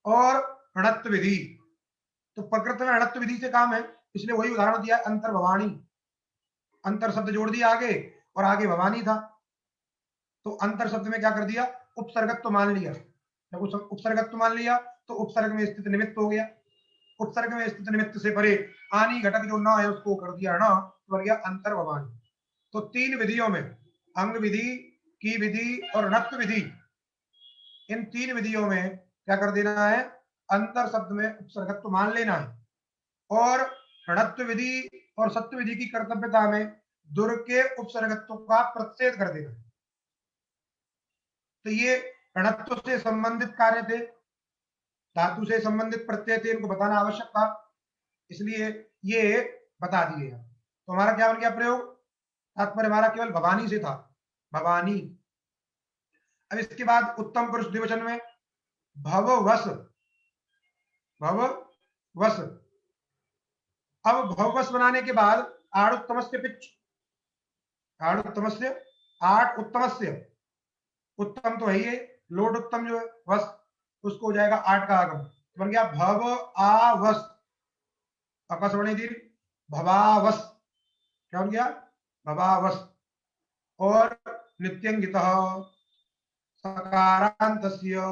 और ऋणत्व विधि, तो प्रकृति में ऋणत्व विधि से काम है, इसलिए वही उदाहरण दिया अंतर भवानी। अंतर शब्द जोड़ दिया आगे और आगे भवानी था, तो अंतर शब्द में क्या कर दिया? उपसर्गत्व मान लिया। जब उपसर्गत्व मान लिया तो उपसर्ग में स्थित निमित्त हो गया। उपसर्ग में स्थित निमित्त से परे आनी घटक जो न है उसको कर दिया ना, तो बन गया अंतर भवानी। तो तीन विधियों में, अंग विधि, की विधि और ऋणत्व विधि, इन तीन विधियों में क्या कर देना है? अंतर शब्द में उपसर्गत्व मान लेना है, और ऋणत्व विधि और सत्व विधि की कर्तव्यता में दुर के उपसर्गत्व का प्रतिषेध कर देना है। तो ये ऋणत्व से संबंधित कार्य थे, धातु से संबंधित प्रत्यय थे, इनको बताना आवश्यक था, इसलिए ये बता दिए। तो हमारा क्या बन गया प्रयोग? तात्पर्य हमारा केवल भवानी से था, भवानी। अब इसके बाद उत्तम पुरुष द्विवचन में भववश, भववश। अब भववश बनाने के बाद आड़ुत्तमस्य पिच, आड़ुत्तमस्य, आठ उत्तमस्य, उत्तम तो है ही, लोड उत्तम जो है वस, उसको हो जाएगा आठ का आगम, बन गया भव आवस, अकस्मणी दीर्घ, भवावस। क्या बन गया? भवावस। और नित्यंगितः सकारांतस्य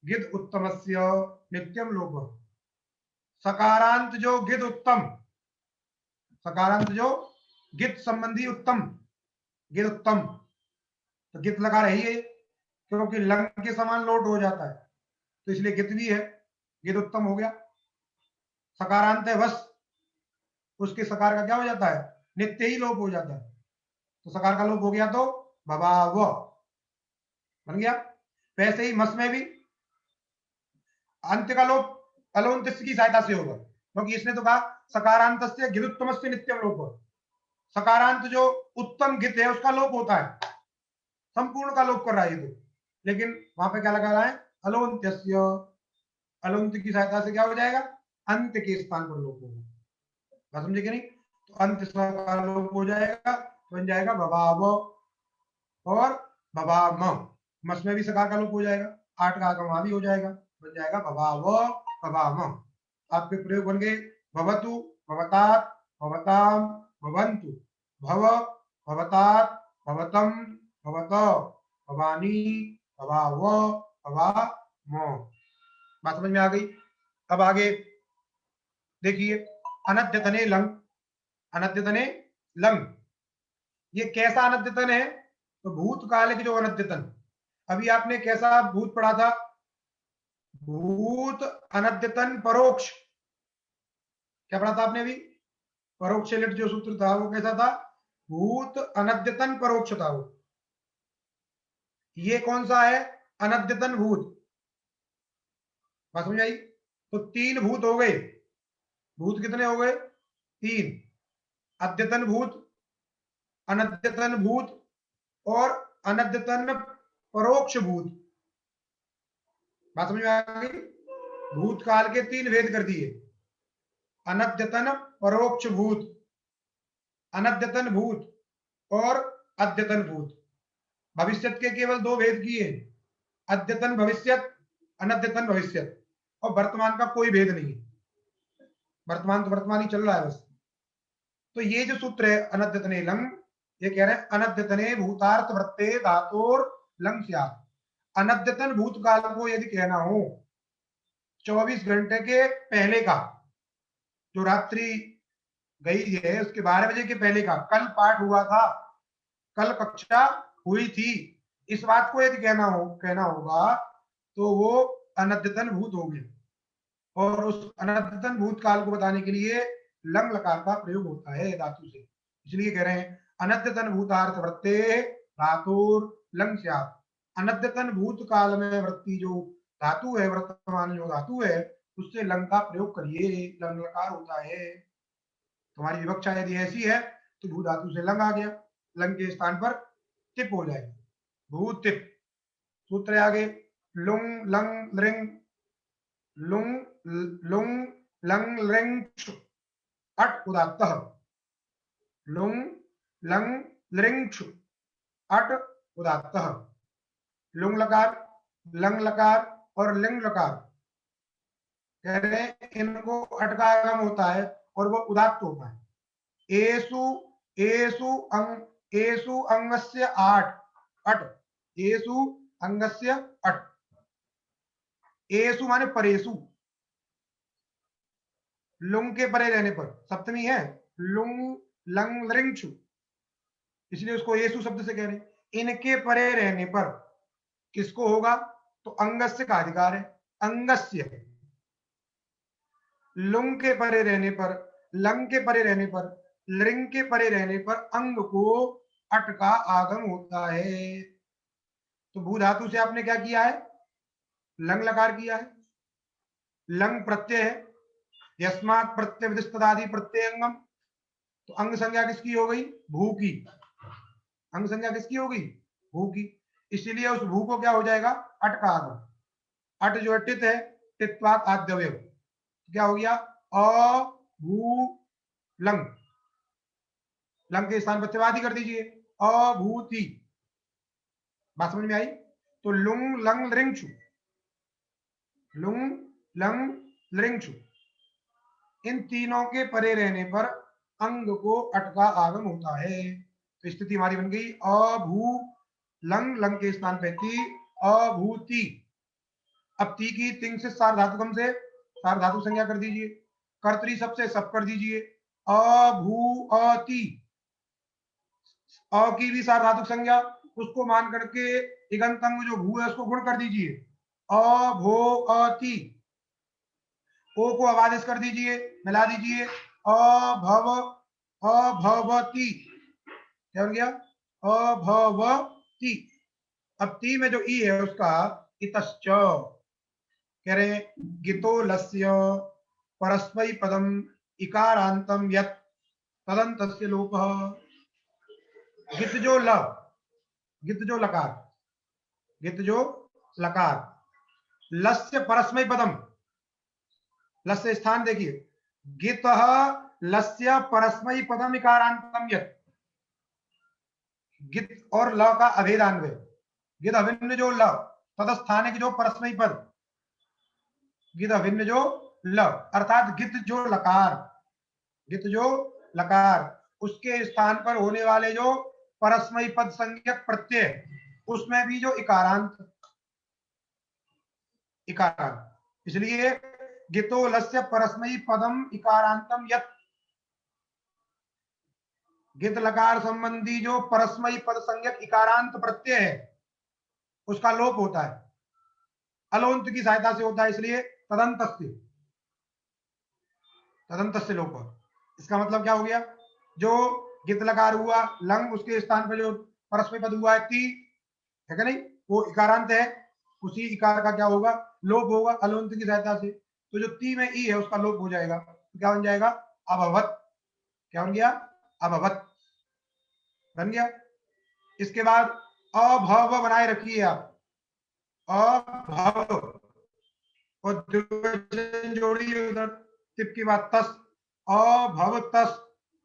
गिद उत्तमस्य नित्यम लोभ। सकारांत जो गिद उत्तम, सकारांत जो गिद संबंधी उत्तम, गिद उत्तम, तो गित लगा रही है क्योंकि लंग के समान लोट हो जाता है, तो इसलिए गित भी है, गित उत्तम हो गया। सकारांत है वस, उसके सकार का क्या हो जाता है? नित्य ही लोप हो जाता है, तो सकार का लोप हो गया तो भवाव बन गया। वैसे ही मस में भी अंत्य का लोप अलोन्त की सहायता से होगा, क्योंकि इसने तो कहा सकारांत से गिरुत्तम से नित्यम लोप। सकारांत जो उत्तम गित है उसका लोप होता है, संपूर्ण का लोप कर रहा है, तो लेकिन वहां पे क्या लगा रहा है? अलोन्त्य, अलोन्त की सहायता से क्या हो जाएगा? अंत के स्थान पर लोप होगा। समझे कि नहीं? तो अंत का लोप हो जाएगा, बन जाएगा भवाव, और भवाम, मस में भी सकार का लोप हो जाएगा, 8 का आगम वहां भी हो जाएगा, बन जाएगा भवाव भवाम। आपके प्रयोग बन गए भवतु भवतात भवताम भवन्तु, भव भवतात भवतम भवत, भवानी भवाव भवाम। बात समझ में आ गई। अब आगे देखिए, अनद्यतने लंग, अनद्यतने लंग, ये कैसा अनद्यतन है? तो भूतकाल की जो अनद्यतन, अभी आपने कैसा भूत पढ़ा था? भूत अनद्यतन परोक्ष, क्या पढ़ा था आपने अभी? परोक्ष लिट जो सूत्र था वो कैसा था? भूत अनद्यतन परोक्ष था वो। ये कौन सा है? अनद्यतन भूत। बात समझ आई? तो 3 भूत हो गए। भूत कितने हो गए? 3। अद्यतन भूत, अनद्यतन भूत और अनद्यतन परोक्ष भूत। बात समझ में आ गई? भूतकाल के 3 भेद कर दिए, अनद्यतन परोक्ष भूत, अनद्यतन भूत और अद्यतन भूत। भविष्यत के केवल 2 भेद किए, अद्यतन भविष्यत, अनद्यतन भविष्यत, और वर्तमान का कोई भेद नहीं है। वर्तमान तो वर्तमान ही चल रहा है बस। तो ये जो सूत्र है अनद्यतने लंग, ये कह रहे हैं अनद्यतने भूतार्थ वृत्ते धातोर लंग स्यात्। अनद्यतन भूतकाल को यदि कहना हो 24 घंटे के पहले का, जो रात्रि गई है उसके 12 बजे के पहले का, कल पाठ हुआ था, कल कक्षा हुई थी, इस बात को यदि कहना होगा तो वो अनद्यतन भूत हो गया। और उस अनद्यतन भूतकाल को बताने के लिए लंग लकार का प्रयोग होता है धातु से, इसलिए कह रहे हैं अनद्यतन भूतार्थ वृत्ते धातुर लंग स्यात्। अनद्यतन भूतकाल में वृत्ति जो धातु है, वर्तमान जो धातु है, उससे लंग का प्रयोग करिए, लंग लकार होता है। तुम्हारी विवक्षा यदि ऐसी है तो भू धातु से लंग आ गया, लंग के स्थान पर टिप हो जाएगा, भू टिप। सूत्र आगे, लुंग लंग लिंग, लुंग लुंग लंग लिंग अट उदात्त, लुंग लंग लिंग अट उदात्त। लुंग लकार, लंग लकार और लिंग लकार कह रहे हैं इनको अट का आगम होता है और वो उदात्त होता है। एसु एसु एसु अंगस्य आठ अट, एसु अंगस्य अट, एसु माने परेसु, लुंग के परे रहने पर, सप्तमी है, लुंग लंग लिंगछु, इसलिए उसको एसु शब्द से कह रहे हैं। इनके परे रहने पर किसको होगा? तो अंगस्य का अधिकार है, अंगस्य। लुंग के परे रहने पर, लंग के परे रहने पर, लिंग के परे रहने पर अंग को अट का आगम होता है। तो भू धातु से आपने क्या किया है? लंग लकार किया है। लंग प्रत्यय है, यस्मात् प्रत्यय विदिस्तदादि प्रत्यय अंगम, तो अंग संज्ञा किसकी हो गई? भू की। अंग संज्ञा किसकी हो गई? भू की। इसीलिए उस भू को क्या हो जाएगा? अट का आगम। अट जो है टित है, टित्वात आद्यवय, क्या हो गया? अ भू लंग, लंग के स्थान पर प्रत्यवादी कर दीजिए, अभूति। बात समझ में आई? तो लुंग लंग लिंगछु, लुंग लंग लिंगछु, इन तीनों के परे रहने पर अंग को अट का आगम होता है। तो स्थिति हमारी बन गई अभू लंग, लंग के स्थान पे ती, अभूति। अब ती की तिंग से सार्वधातुकम से सार्वधातुक संज्ञा कर दीजिए, कर्तरी सबसे सब कर दीजिए, अभू अति, अ की भी सार्वधातुक संज्ञा, उसको मान करके इगंत अंग जो भू है उसको गुण कर दीजिए, अभो अति। ओ को आवादेश कर दीजिए, मिला दीजिए, अभव अभवती, क्या हो गया? अभवती। अब ती में जो ई है उसका इतश्च, कह रहे हैं गितो लस्य परस्मै पदम इकारांतम यत् तदंतस्य लोपः। गित जो ल, गित जो लकार, गित जो लकार, लस्य परस्मै पदम, लस्य स्थान देखिए, गित लस्य परस्मै पदम इकारांतम यत्, गित और ल का अभेदान्वय, गिद अभिन्न जो ल, तदस्थानिक जो परस्मयी पद, गिद अभिन्न जो ल, अर्थात गित जो लकार, गित जो लकार, उसके स्थान पर होने वाले जो परस्मयी पद संज्ञक प्रत्यय, उसमें भी जो इकारांत, इकारांत, इसलिए गितो लस्य परस्मयी पदम इकारांतम यत्, गित लकार संबंधी जो परस्मयी पद संज्ञक इकारांत प्रत्यय है उसका लोप होता है, अलोंत की सहायता से होता है, इसलिए तदंत से लोप। इसका मतलब क्या हो गया, जो गित लकार हुआ लंग, उसके स्थान पर जो परस्मयी पद हुआ है ती, है क्या नहीं, वो इकारांत है, उसी इकार का क्या होगा, लोप होगा अलोंत की सहायता से। तो जो ती में ई है उसका लोप हो जाएगा, तो क्या बन जाएगा, अभवत। क्या बन गया, अभवत बन गया। इसके बाद अभव बनाए रखिए आप, अभव, और द्विवचन जोड़िए उधर, तिप की बात तस, अभव तस,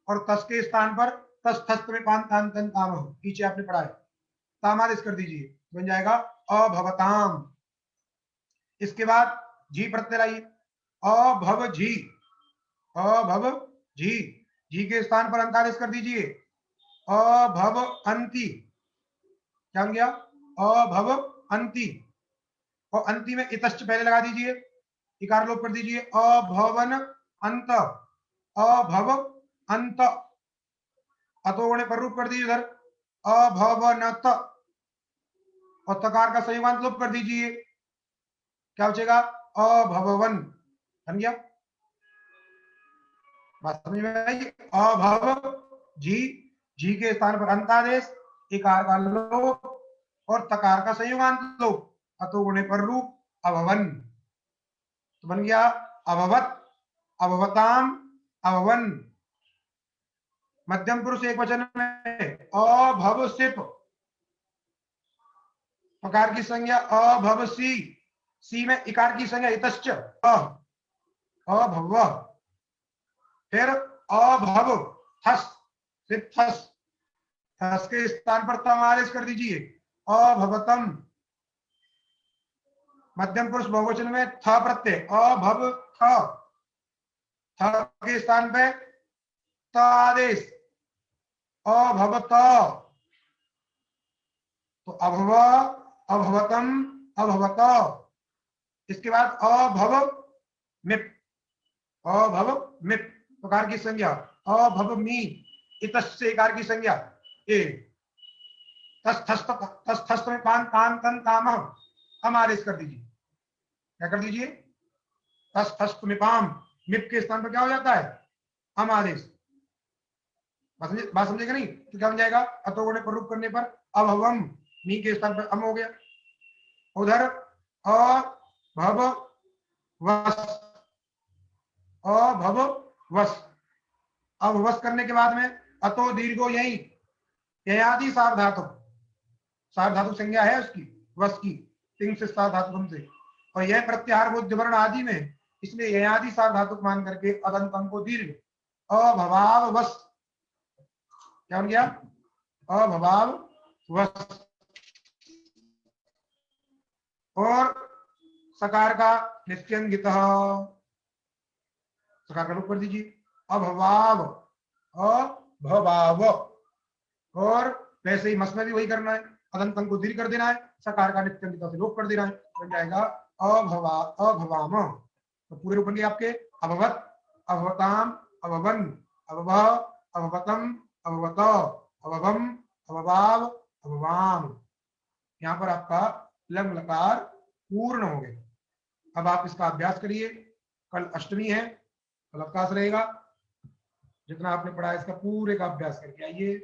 और तस के स्थान पर तस थस्त में पान तान तन ताम, पीछे आपने पढ़ा है, तामादेश कर दीजिए, बन जाएगा अभवताम। इसके बाद जी प्रत्यय लाइए, अभव जी, अभव जी, जी के स्थान पर अंतादेश कर दीजिए, अभव अंति, क्या बन गया, अभव अंति, और अंति में इतश्च पहले लगा दीजिए, इकार लोप कर दीजिए, अभवन अंत, अभव अंत, अतोगुणे पर रूप कर दीजिए इधर, अभवनत, और तकार का संयुगांत लोप कर दीजिए, क्या बचेगा, अभवन, बन गया। बात समझ में आई, अभव जी, जी के स्थान पर अंतादेश, इकार का लोप और तकार का संयुगांत लोप, अतोगुणे पर रूप अभवन, तो बन गया अभवत, अभवताम, अभवन। मध्यम पुरुष एक वचन में अभवसिप, पकार की संज्ञा अभवसी, सी में इकार की संज्ञा इतश्च, अभव, फिर अभव थस, सिप थस, थस के स्थान पर तम आदेश कर दीजिए, अभवतम। मध्यम पुरुष बहुवचन में थ प्रत्यय, अभव थ, थ के स्थान पे त आदेश, अभवत, तो अभव, अभवतम, अभवत। इसके बाद अभव मिप, अभव मिप, प्रकार की संज्ञा अभव मी, इतस्य इकार की संज्ञा ए, तस्थस्त में पान तान तन ताम, हम आदेश कर दीजिए, क्या कर दीजिए, तस्थस्त में पाम, मिप के स्थान पर क्या हो जाता है, हम आदेश। बात समझेगा नहीं, तो क्या बन जाएगा, अतोगुणे पर रूप करने पर अभवम, मी के स्थान पर अम हो गया। उधर अभव वस, अभव वस, अब वस करने के बाद में अतो दीर्घो यही, ययादि सार्वधातु, सार्वधातु संज्ञा है उसकी, वस की, तिंग से सार्वधातुकम से, और यह प्रत्याहार बुद्ध वर्ण आदि में, इसलिए ययादि सार्वधातुक मान करके अदंतम को दीर्घ, अभवाव वस, क्या बन गया, अभवाव वस। और सकार का नित्यंगित, सकार का रूप कर दीजिए, अभवाव, अभवाव, और वैसे ही मस में भी वही करना है, अदंतम को दीर्घ कर देना है, सकार का नित्यंगित से लोप कर देना है, बन जाएगा अभवा, अभवाम। तो पूरे रूप बन गए आपके, अभवत, अभवताम, अभवन, अभव, अभवतम, अभवत, अभवम, अभवाव, अभवाम। यहाँ पर आपका लंग लकार पूर्ण हो गया। अब आप इसका अभ्यास करिए, कल अष्टमी है, कल अवकाश रहेगा, जितना आपने पढ़ा इसका पूरे का अभ्यास करके आइए।